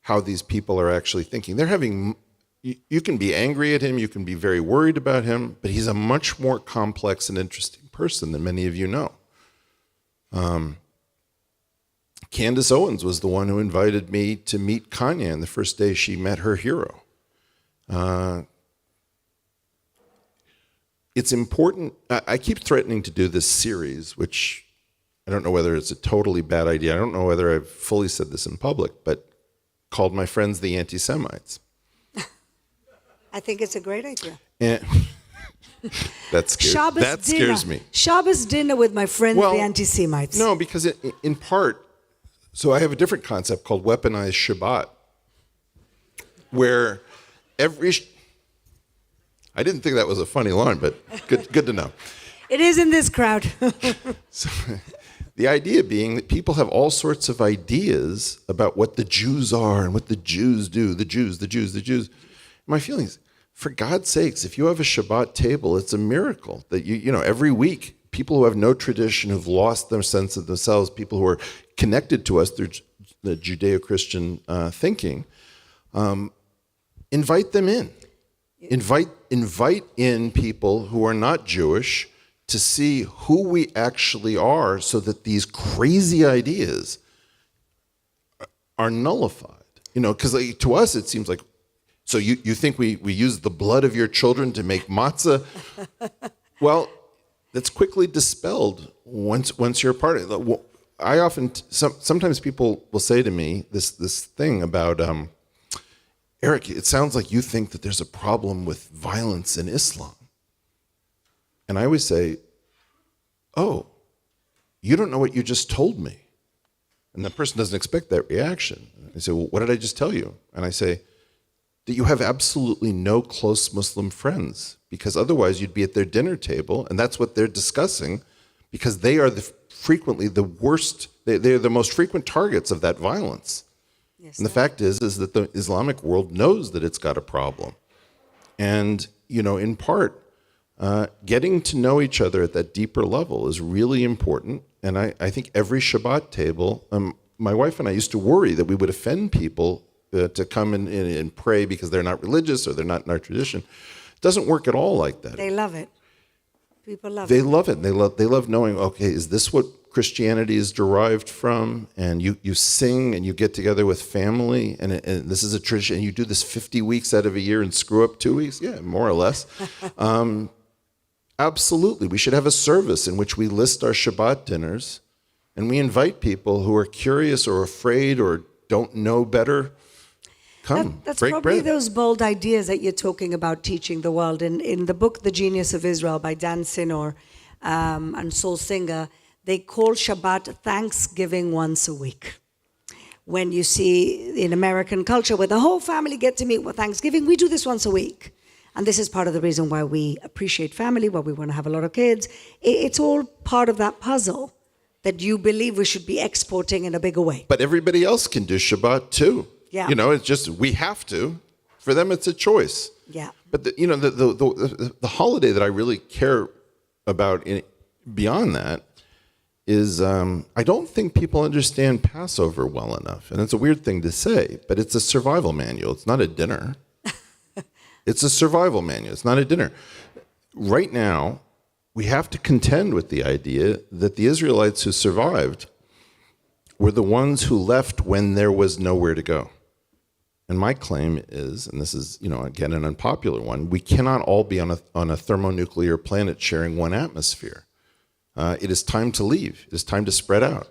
how these people are actually thinking. They're having, you can be angry at him, you can be very worried about him, but he's a much more complex and interesting person than many of you know. Candace Owens was the one who invited me to meet Kanye on the first day she met her hero. It's important, I keep threatening to do this series, which I don't know whether it's a totally bad idea. I don't know whether I've fully said this in public, but called my friends the anti-Semites. I think it's a great idea. And that scares me. Shabbos dinner with my friends, Well, the anti-Semites. No, because in part, so I have a different concept called weaponized Shabbat, where I didn't think that was a funny line, but good to know. It is in this crowd. So, the idea being that people have all sorts of ideas about what the Jews are and what the Jews do, the Jews. My feeling is, for God's sakes, if you have a Shabbat table, it's a miracle that every week, people who have no tradition, who've lost their sense of themselves, people who are connected to us through the Judeo-Christian thinking, invite them in. Invite in people who are not Jewish to see who we actually are so that these crazy ideas are nullified. Because to us it seems like, so you think we use the blood of your children to make matzah? Well, that's quickly dispelled once you're a part of it. I often, sometimes people will say to me this thing about, Eric, it sounds like you think that there's a problem with violence in Islam. And I always say, oh, you don't know what you just told me. And the person doesn't expect that reaction. I say, well, what did I just tell you? And I say, that you have absolutely no close Muslim friends, because otherwise you'd be at their dinner table, and that's what they're discussing, because they are frequently the worst, they're the most frequent targets of that violence. Yes, and the fact is that the Islamic world knows that it's got a problem. And, in part, getting to know each other at that deeper level is really important. And I think every Shabbat table, my wife and I used to worry that we would offend people to come and pray because they're not religious or they're not in our tradition. It doesn't work at all like that. They love it. People love it. They love it. They love knowing, okay, is this what Christianity is derived from? And you sing and you get together with family, and this is a tradition, and you do this 50 weeks out of a year and screw up 2 weeks? Yeah, more or less. Absolutely. We should have a service in which we list our Shabbat dinners, and we invite people who are curious or afraid or don't know better. Come, that's break probably bread. those bold ideas that you're talking about teaching the world. In the book, The Genius of Israel by Dan Sinor and Saul Singer, they call Shabbat Thanksgiving once a week. When you see in American culture where the whole family get to meet for Thanksgiving, we do this once a week. And this is part of the reason why we appreciate family, why we want to have a lot of kids. It's all part of that puzzle. that you believe we should be exporting in a bigger way. But everybody else can do Shabbat too. Yeah. You know, it's just we have to. For them, it's a choice. Yeah. But the holiday that I really care about beyond that is I don't think people understand Passover well enough. And it's a weird thing to say, but it's a survival manual. It's not a dinner. It's a survival manual. It's not a dinner. Right now, we have to contend with the idea that the Israelites who survived were the ones who left when there was nowhere to go. And my claim is, and this is, again, an unpopular one, we cannot all be on a thermonuclear planet sharing one atmosphere. It is time to leave. It is time to spread out.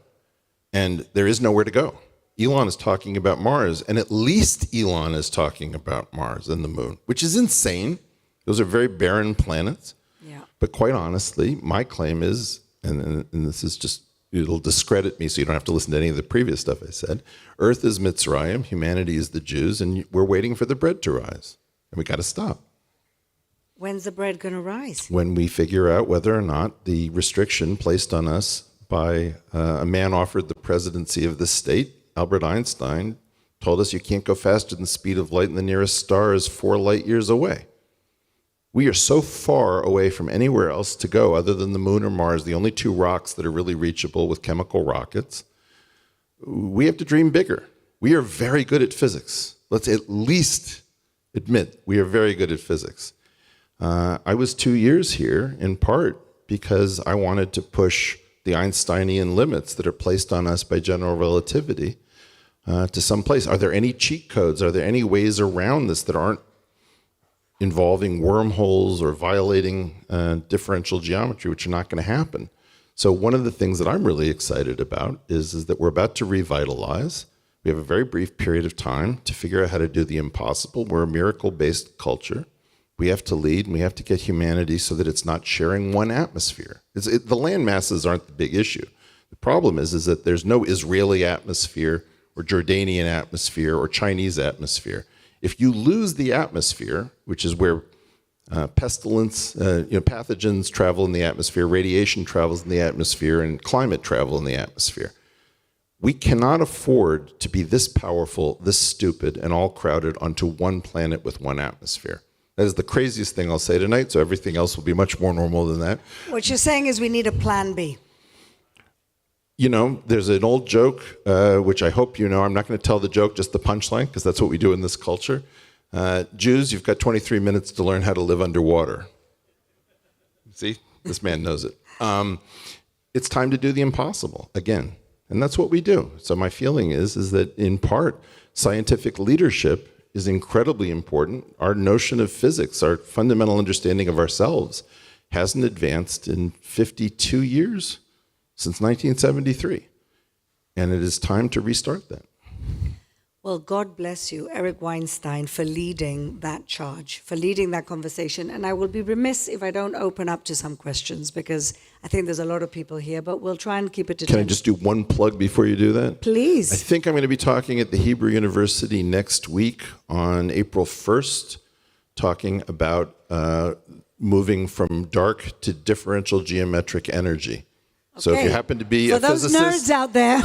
And there is nowhere to go. Elon is talking about Mars, and at least Elon is talking about Mars and the moon, which is insane. Those are very barren planets. Yeah. But quite honestly, my claim is, and this is just, it'll discredit me so you don't have to listen to any of the previous stuff I said. Earth is Mitzrayim, humanity is the Jews, and we're waiting for the bread to rise. And we got to stop. When's the bread going to rise? When we figure out whether or not the restriction placed on us by a man offered the presidency of this state, Albert Einstein, told us you can't go faster than the speed of light and the nearest star is 4 light years away. We are so far away from anywhere else to go other than the moon or Mars, the only 2 rocks that are really reachable with chemical rockets. We have to dream bigger. We are very good at physics. Let's at least admit we are very good at physics. I was 2 years here in part because I wanted to push the Einsteinian limits that are placed on us by general relativity to some place. Are there any cheat codes? Are there any ways around this that aren't involving wormholes or violating differential geometry, which are not going to happen? So one of the things that I'm really excited about is that we're about to revitalize. We have a very brief period of time to figure out how to do the impossible. We're a miracle-based culture. We have to lead, and we have to get humanity so that it's not sharing one atmosphere. The land masses aren't the big issue. The problem is that there's no Israeli atmosphere or Jordanian atmosphere or Chinese atmosphere. If you lose the atmosphere, which is where pestilence, pathogens travel in the atmosphere, radiation travels in the atmosphere, and climate travel in the atmosphere, we cannot afford to be this powerful, this stupid, and all crowded onto one planet with one atmosphere. That is the craziest thing I'll say tonight, so everything else will be much more normal than that. What you're saying is we need a plan B. There's an old joke, which I hope you know. I'm not going to tell the joke, just the punchline, because that's what we do in this culture. Jews, you've got 23 minutes to learn how to live underwater. See? This man knows it. It's time to do the impossible again. And that's what we do. So my feeling is that, in part, scientific leadership is incredibly important. Our notion of physics, our fundamental understanding of ourselves, hasn't advanced in 52 years, since 1973. And it is time to restart that. Well, God bless you, Eric Weinstein, for leading that charge, for leading that conversation. And I will be remiss if I don't open up to some questions, because I think there's a lot of people here, but we'll try and keep it to 10. Can I just do one plug before you do that? Please. I think I'm going to be talking at the Hebrew University next week on April 1st, talking about moving from dark to differential geometric energy. Okay. So if you happen to be for a physicist... For those nerds out there...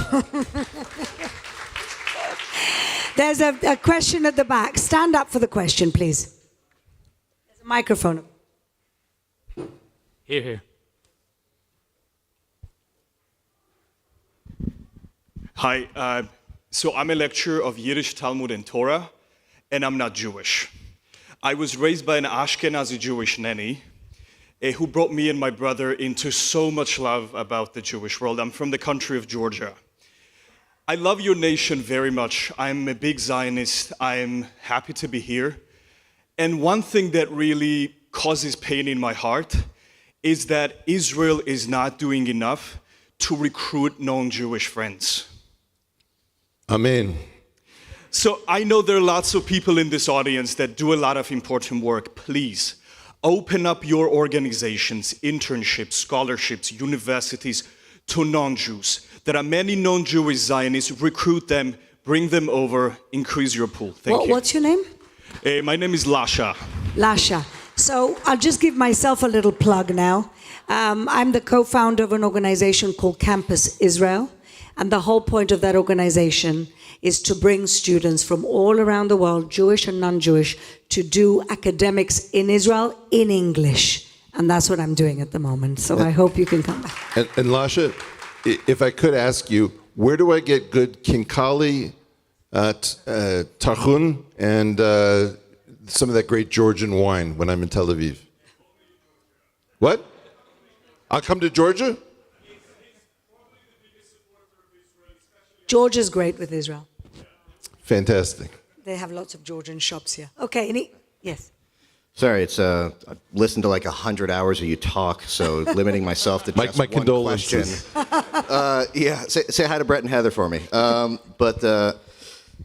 There's a question at the back. Stand up for the question, please. There's a microphone. Here. Hi. So I'm a lecturer of Yiddish, Talmud, and Torah, and I'm not Jewish. I was raised by an Ashkenazi Jewish nanny who brought me and my brother into so much love about the Jewish world. I'm from the country of Georgia. I love your nation very much. I'm a big Zionist. I'm happy to be here. And one thing that really causes pain in my heart is that Israel is not doing enough to recruit non-Jewish friends. Amen. So I know there are lots of people in this audience that do a lot of important work. Please, open up your organizations, internships, scholarships, universities to non-Jews. There are many non-Jewish Zionists. Recruit them, bring them over, increase your pool. Thank you. What's your name? My name is Lasha. Lasha. So I'll just give myself a little plug now. I'm the co-founder of an organization called Campus Israel. And the whole point of that organization is to bring students from all around the world, Jewish and non-Jewish, to do academics in Israel in English. And that's what I'm doing at the moment. So I hope you can come back. And Lasha, if I could ask you, where do I get good kinkali, tarhun, and some of that great Georgian wine when I'm in Tel Aviv? What? I'll come to Georgia? Georgia's great with Israel. Fantastic. They have lots of Georgian shops here. Okay, yes. Sorry, it's I've listened to like 100 hours of you talk, so limiting myself to just My one condolences. question. Yeah, say hi to Brett and Heather for me.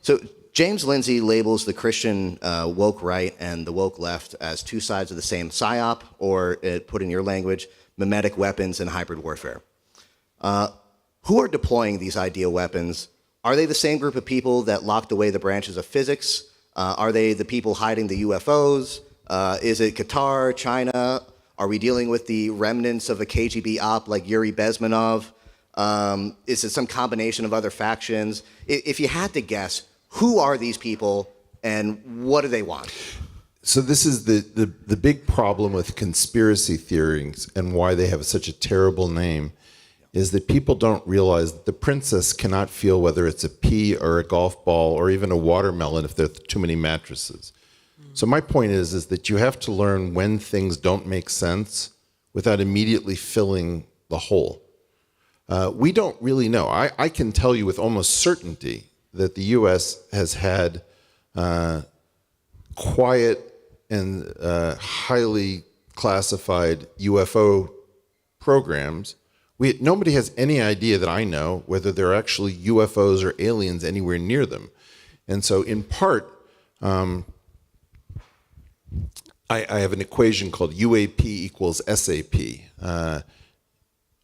So James Lindsay labels the Christian woke right and the woke left as two sides of the same psyop, or put in your language, mimetic weapons in hybrid warfare. Who are deploying these idea weapons? Are they the same group of people that locked away the branches of physics? Are they the people hiding the UFOs? Is it Qatar, China? Are we dealing with the remnants of a KGB op like Yuri Bezmenov? Is it some combination of other factions? If you had to guess, who are these people and what do they want? So this is the big problem with conspiracy theories and why they have such a terrible name, is that people don't realize that the princess cannot feel whether it's a pea or a golf ball or even a watermelon if there are too many mattresses. So my point is that you have to learn when things don't make sense without immediately filling the hole. We don't really know. I can tell you with almost certainty that the U.S. has had quiet and highly classified UFO programs. Nobody has any idea that I know whether there are actually UFOs or aliens anywhere near them. And so in part, I have an equation called UAP equals SAP.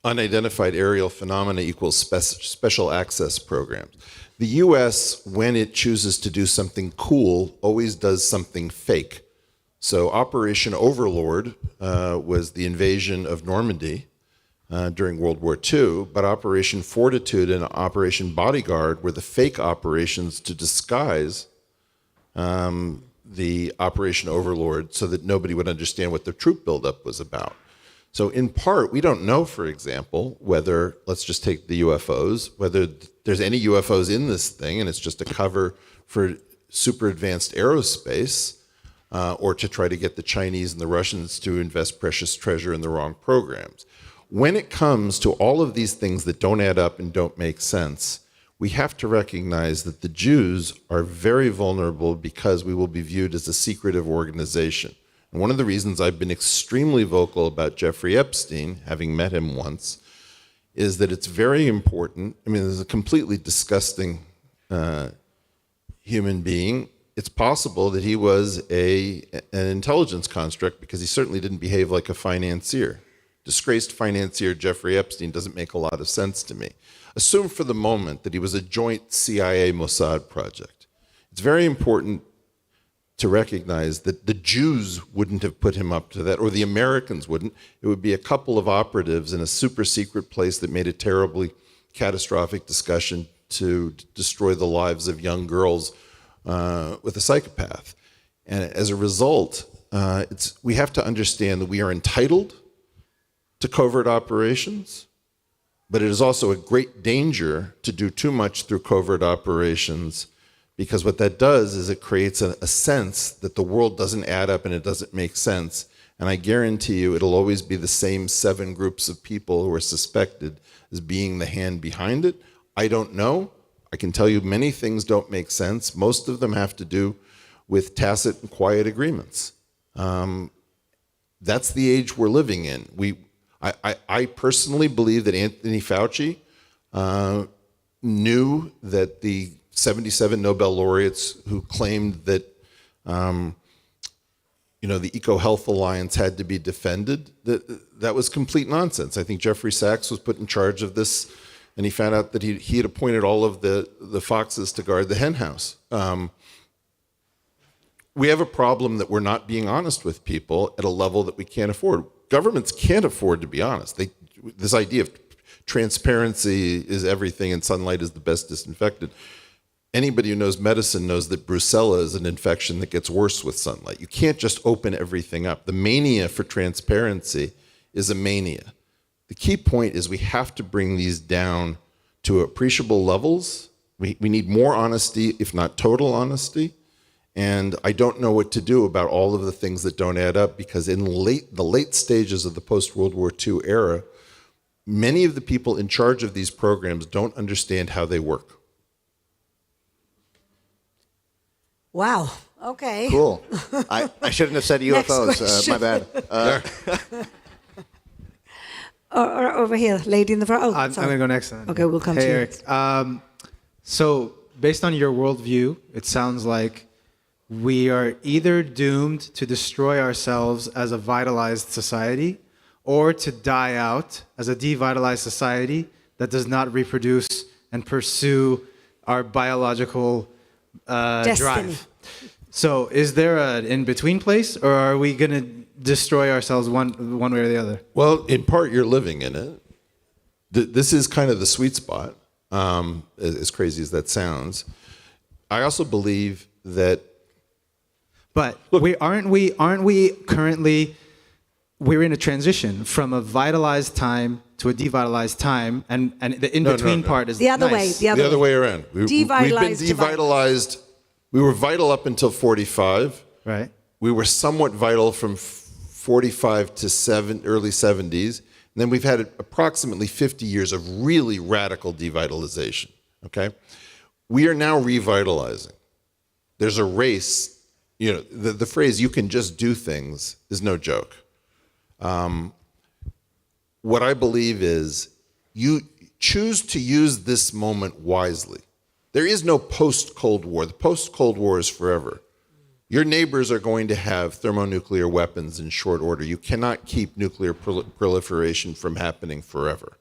Unidentified aerial phenomena equals special access programs. The U.S., when it chooses to do something cool, always does something fake. So Operation Overlord was the invasion of Normandy during World War II, but Operation Fortitude and Operation Bodyguard were the fake operations to disguise the Operation Overlord so that nobody would understand what the troop buildup was about. So in part, we don't know, for example, whether, let's just take the UFOs, whether there's any UFOs in this thing and it's just a cover for super advanced aerospace, or to try to get the Chinese and the Russians to invest precious treasure in the wrong programs. When it comes to all of these things that don't add up and don't make sense, we have to recognize that the Jews are very vulnerable because we will be viewed as a secretive organization. And one of the reasons I've been extremely vocal about Jeffrey Epstein, having met him once, is that it's very important. I mean, there's a completely disgusting human being. It's possible that he was an intelligence construct because he certainly didn't behave like a financier. Disgraced financier Jeffrey Epstein doesn't make a lot of sense to me. Assume for the moment that he was a joint CIA-Mossad project. It's very important to recognize that the Jews wouldn't have put him up to that, or the Americans wouldn't. It would be a couple of operatives in a super secret place that made a terribly catastrophic discussion to destroy the lives of young girls with a psychopath. And as a result, we have to understand that we are entitled to covert operations, but it is also a great danger to do too much through covert operations, because what that does is it creates a sense that the world doesn't add up and it doesn't make sense. And I guarantee you it'll always be the same 7 groups of people who are suspected as being the hand behind it. I don't know. I can tell you many things don't make sense. Most of them have to do with tacit and quiet agreements. That's the age we're living in. I personally believe that Anthony Fauci knew that the 77 Nobel laureates who claimed that the EcoHealth Alliance had to be defended, that was complete nonsense. I think Jeffrey Sachs was put in charge of this, and he found out that he had appointed all of the foxes to guard the hen house. we have a problem that we're not being honest with people at a level that we can't afford. Governments can't afford to be honest. This idea of transparency is everything and sunlight is the best disinfectant. Anybody who knows medicine knows that brucella is an infection that gets worse with sunlight. You can't just open everything up. The mania for transparency is a mania. The key point is we have to bring these down to appreciable levels. We need more honesty, if not total honesty. And I don't know what to do about all of the things that don't add up, because in the late stages of the post-World War II era, many of the people in charge of these programs don't understand how they work. Wow. Okay. Cool. I shouldn't have said UFOs. My bad. Or over here, lady in the front. Oh, I'm sorry. going to go next then. Okay, we'll come hey, to you. Eric. So, based on your worldview, it sounds like we are either doomed to destroy ourselves as a vitalized society or to die out as a devitalized society that does not reproduce and pursue our biological drive. So is there an in-between place, or are we going to destroy ourselves one way or the other? Well, in part, you're living in it. This is kind of the sweet spot, as crazy as that sounds. I also believe that. But aren't we currently? We're in a transition from a vitalized time to a devitalized time, and the in-between part is the other nice. way. The other way around. We've been Devitalized to devitalized. We were vital up until 45. Right. We were somewhat vital from 45 to early 70s. And then we've had approximately 50 years of really radical devitalization. Okay? We are now revitalizing. There's a race. You know, the phrase, you can just do things, is no joke. What I believe is you choose to use this moment wisely. There is no post-Cold War. The post-Cold War is forever. Your neighbors are going to have thermonuclear weapons in short order. You cannot keep nuclear proliferation from happening forever.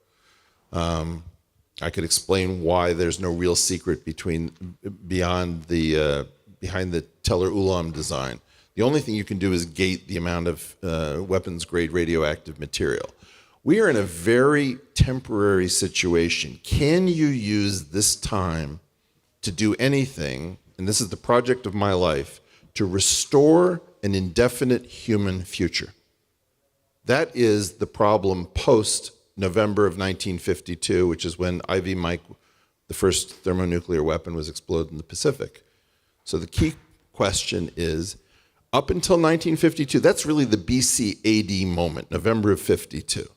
I could explain why there's no real secret behind the Teller-Ulam design. The only thing you can do is gate the amount of weapons-grade radioactive material. We are in a very temporary situation. Can you use this time to do anything, and this is the project of my life, to restore an indefinite human future? That is the problem post-November of 1952, which is when IV Mike, the first thermonuclear weapon, was exploded in the Pacific. So the key question is, up until 1952, that's really the BC AD moment, November of 52.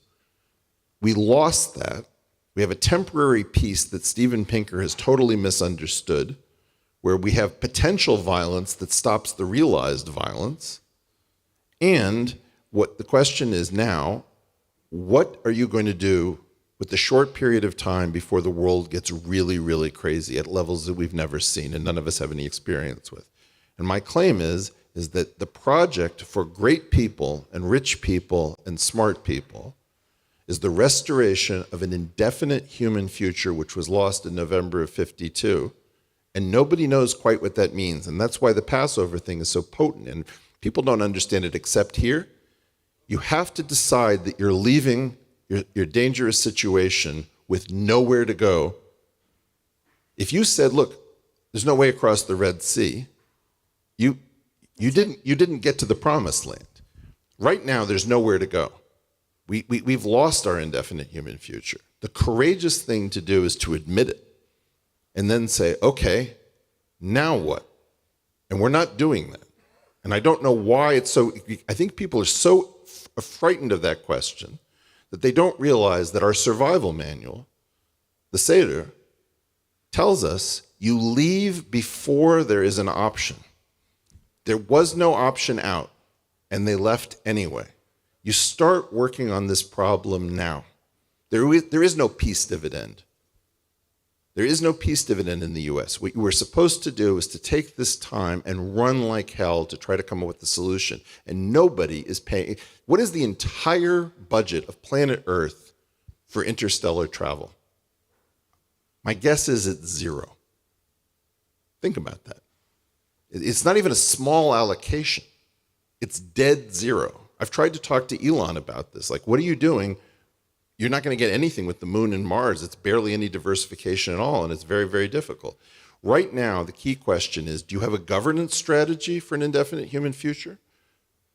We lost that. We have a temporary peace that Steven Pinker has totally misunderstood, where we have potential violence that stops the realized violence. And what the question is now, what are you going to do with the short period of time before the world gets really, really crazy at levels that we've never seen and none of us have any experience with? And my claim is that the project for great people and rich people and smart people is the restoration of an indefinite human future, which was lost in November of 52. And nobody knows quite what that means. And that's why the Passover thing is so potent. And people don't understand it except here. You have to decide that you're leaving your dangerous situation with nowhere to go. If you said, look, there's no way across the Red Sea, you didn't get to the promised land. Right now, there's nowhere to go. We've lost our indefinite human future. The courageous thing to do is to admit it and then say, okay, now what? And we're not doing that. And I don't know why it's so, I think people are so frightened of that question that they don't realize that our survival manual, the Seder, tells us you leave before there is an option. There was no option out, and they left anyway. You start working on this problem now. There is no peace dividend. There is no peace dividend in the US. What you were supposed to do is to take this time and run like hell to try to come up with the solution. And nobody is paying. What is the entire budget of planet Earth for interstellar travel? My guess is it's zero. Think about that. It's not even a small allocation. It's dead zero. I've tried to talk to Elon about this. Like, what are you doing? You're not going to get anything with the moon and Mars. It's barely any diversification at all, and it's very, very difficult. Right now, the key question is, do you have a governance strategy for an indefinite human future?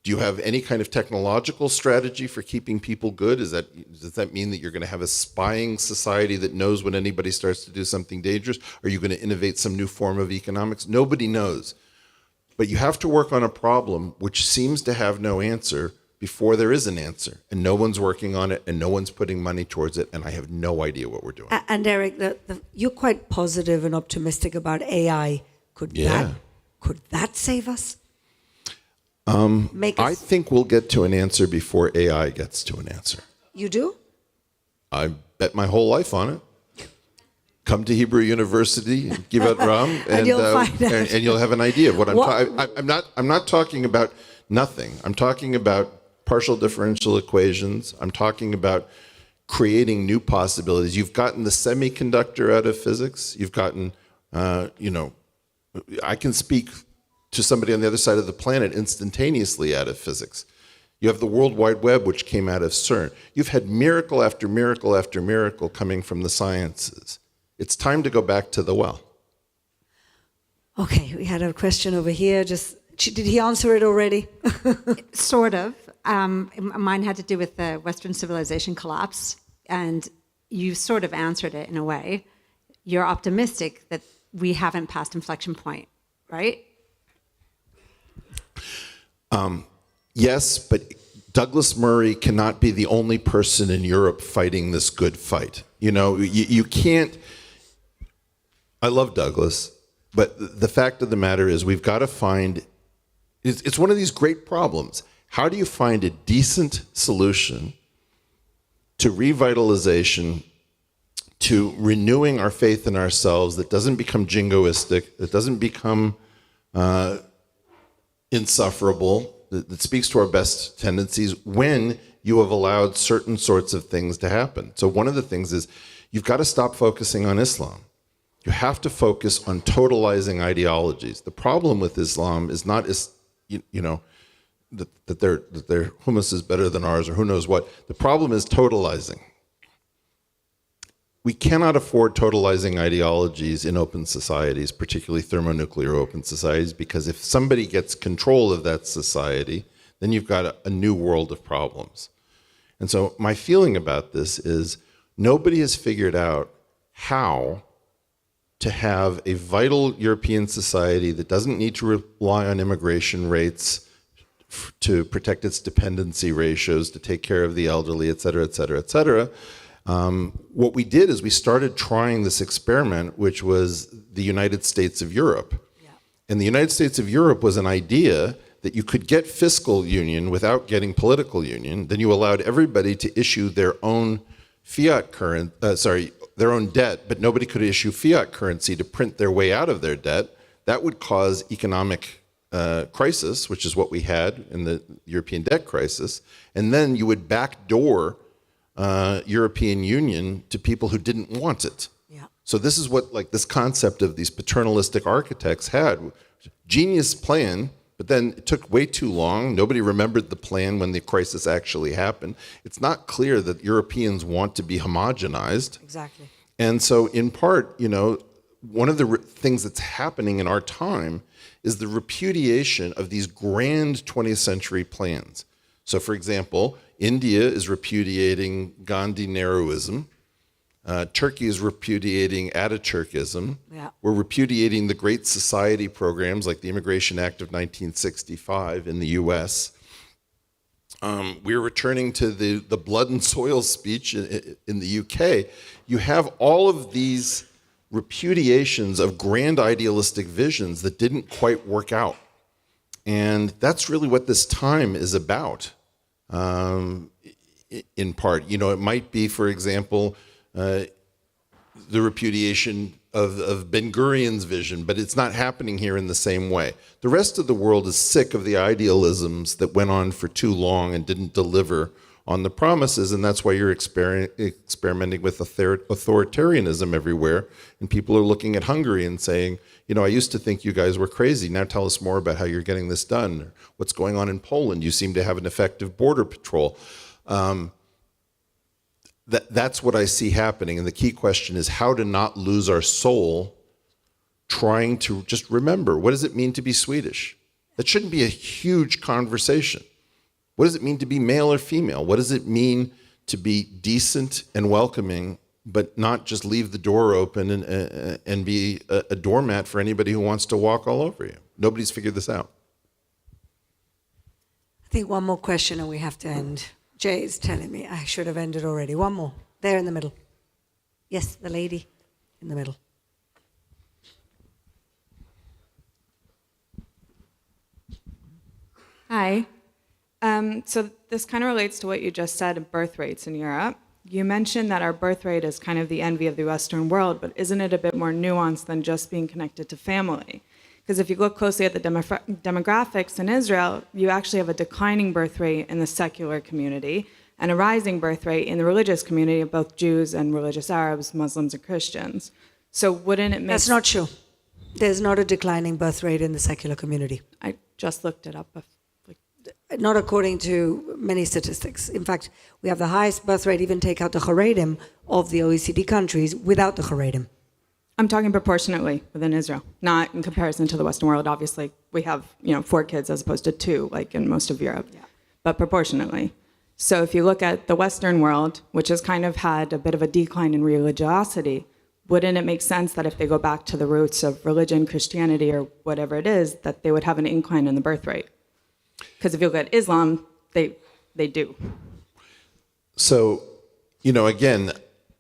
Do you have any kind of technological strategy for keeping people good? Does that mean that you're going to have a spying society that knows when anybody starts to do something dangerous? Are you going to innovate some new form of economics? Nobody knows. But you have to work on a problem which seems to have no answer before there is an answer. And no one's working on it, and no one's putting money towards it, and I have no idea what we're doing. And Eric, you're quite positive and optimistic about AI. Could that save us? I think we'll get to an answer before AI gets to an answer. You do? I bet my whole life on it. Come to Hebrew University, give out Ram, and you'll find out. And you'll have an idea of what I'm talking. I'm not talking about nothing. I'm talking about partial differential equations. I'm talking about creating new possibilities. You've gotten the semiconductor out of physics. You've gotten, I can speak to somebody on the other side of the planet instantaneously out of physics. You have the World Wide Web, which came out of CERN. You've had miracle after miracle after miracle coming from the sciences. It's time to go back to the well. Okay, we had a question over here. Did he answer it already? Sort of. Mine had to do with the Western civilization collapse, and you sort of answered it in a way. You're optimistic that we haven't passed inflection point, right? Yes, but Douglas Murray cannot be the only person in Europe fighting this good fight. You can't. I love Douglas, but the fact of the matter is we've got to find. It's one of these great problems. How do you find a decent solution to revitalization, to renewing our faith in ourselves that doesn't become jingoistic, that doesn't become insufferable, that speaks to our best tendencies when you have allowed certain sorts of things to happen? So one of the things is you've got to stop focusing on Islam. You have to focus on totalizing ideologies. The problem with Islam is not that their hummus is better than ours or who knows what. The problem is totalizing. We cannot afford totalizing ideologies in open societies, particularly thermonuclear open societies, because if somebody gets control of that society, then you've got a new world of problems. And so my feeling about this is nobody has figured out how to have a vital European society that doesn't need to rely on immigration rates to protect its dependency ratios, to take care of the elderly, et cetera, et cetera, et cetera. What we did is we started trying this experiment, which was the United States of Europe. Yeah. And the United States of Europe was an idea that you could get fiscal union without getting political union. Then you allowed everybody to issue their own their own debt, but nobody could issue fiat currency to print their way out of their debt. That would cause economic crisis, which is what we had in the European debt crisis. And then you would backdoor European Union to people who didn't want it. Yeah. So this is what this concept of these paternalistic architects had. Genius plan, but then it took way too long. Nobody remembered the plan when the crisis actually happened. It's not clear that Europeans want to be homogenized. Exactly. And so in part, one of the things that's happening in our time is the repudiation of these grand 20th century plans. So for example, India is repudiating Gandhi-Nehruism. Turkey is repudiating Ataturkism. Yeah. We're repudiating the Great Society programs like the Immigration Act of 1965 in the US. We're returning to the blood and soil speech in the UK. You have all of these repudiations of grand idealistic visions that didn't quite work out. And that's really what this time is about. In part, it might be, for example, the repudiation of Ben-Gurion's vision, but it's not happening here in the same way. The rest of the world is sick of the idealisms that went on for too long and didn't deliver on the promises, and that's why you're experimenting with authoritarianism everywhere, and people are looking at Hungary and saying, I used to think you guys were crazy. Now tell us more about how you're getting this done. What's going on in Poland? You seem to have an effective border patrol. That's what I see happening, and the key question is how to not lose our soul trying to just remember, what does it mean to be Swedish? That shouldn't be a huge conversation. What does it mean to be male or female? What does it mean to be decent and welcoming, but not just leave the door open and be a doormat for anybody who wants to walk all over you? Nobody's figured this out. I think one more question and we have to end. Jay is telling me I should have ended already. One more. There in the middle. Yes, the lady in the middle. Hi. So this kind of relates to what you just said of birth rates in Europe. You mentioned that our birth rate is kind of the envy of the Western world, but isn't it a bit more nuanced than just being connected to family? Because if you look closely at the demographics in Israel, you actually have a declining birth rate in the secular community and a rising birth rate in the religious community of both Jews and religious Arabs, Muslims and Christians. So wouldn't it make... That's not true. There's not a declining birth rate in the secular community. I just looked it up. Not according to many statistics. In fact, we have the highest birth rate, even take out the Haredim, of the OECD countries without the Haredim. I'm talking proportionately within Israel, not in comparison to the Western world. Obviously, we have 4 kids as opposed to 2, like in most of Europe, but proportionately. So if you look at the Western world, which has kind of had a bit of a decline in religiosity, wouldn't it make sense that if they go back to the roots of religion, Christianity, or whatever it is, that they would have an incline in the birth rate? Because if you look at Islam, they do. So, again,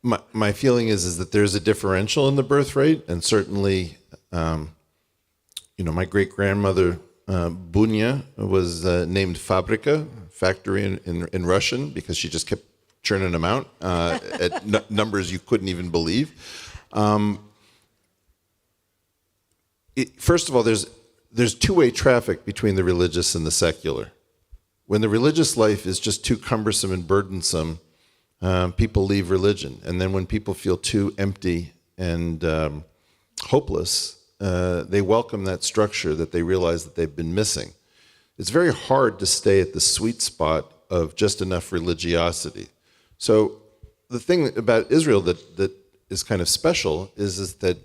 my feeling is that there's a differential in the birth rate, and certainly, my great-grandmother, Bunya, was named Fabrika, factory in Russian, because she just kept churning them out at numbers you couldn't even believe. First of all, there's two-way traffic between the religious and the secular. When the religious life is just too cumbersome and burdensome, people leave religion. And then when people feel too empty and hopeless, they welcome that structure that they realize that they've been missing. It's very hard to stay at the sweet spot of just enough religiosity. So the thing about Israel that is kind of special is that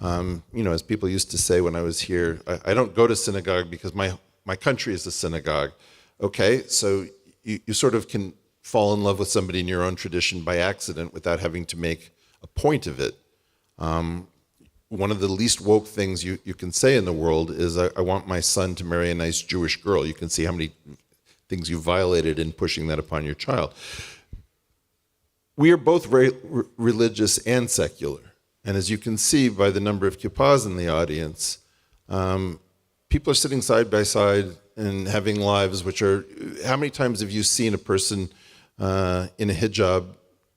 as people used to say when I was here, I don't go to synagogue because my country is a synagogue. Okay, so you sort of can fall in love with somebody in your own tradition by accident without having to make a point of it. One of the least woke things you can say in the world is, I want my son to marry a nice Jewish girl. You can see how many things you violated in pushing that upon your child. We are both religious and secular. And as you can see by the number of kippas in the audience, people are sitting side by side and having lives which are... How many times have you seen a person in a hijab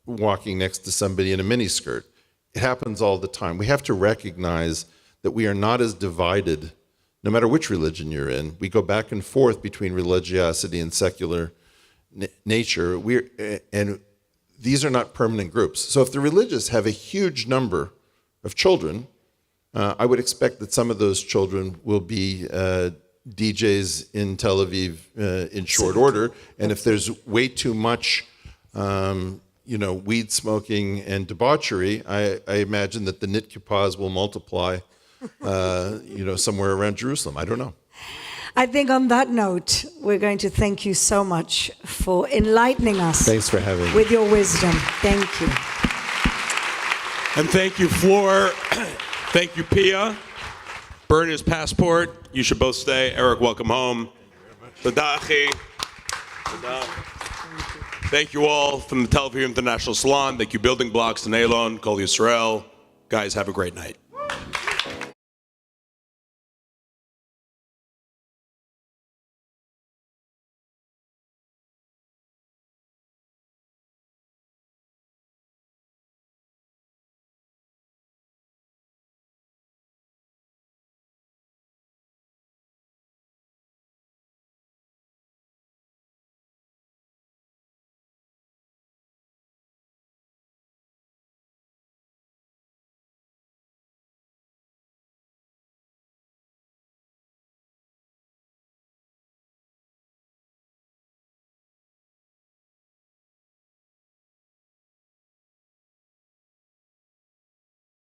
walking next to somebody in a miniskirt? It happens all the time. We have to recognize that we are not as divided, no matter which religion you're in. We go back and forth between religiosity and secular nature. And these are not permanent groups. So if the religious have a huge number of children, I would expect that some of those children will be DJs in Tel Aviv in short order. And if there's way too much weed smoking and debauchery, I imagine that the knit kippas will multiply somewhere around Jerusalem. I don't know. I think on that note, we're going to thank you so much for enlightening us. Thanks for having me. With your wisdom. Thank you. And thank you, Flor. Thank you, Pia. Burn his passport. You should both stay. Eric, welcome home. Tadachi. Thank you all from the Tel Aviv International Salon. Thank you, Building Blocks, and Elon, Kol Yisrael. Guys, have a great night.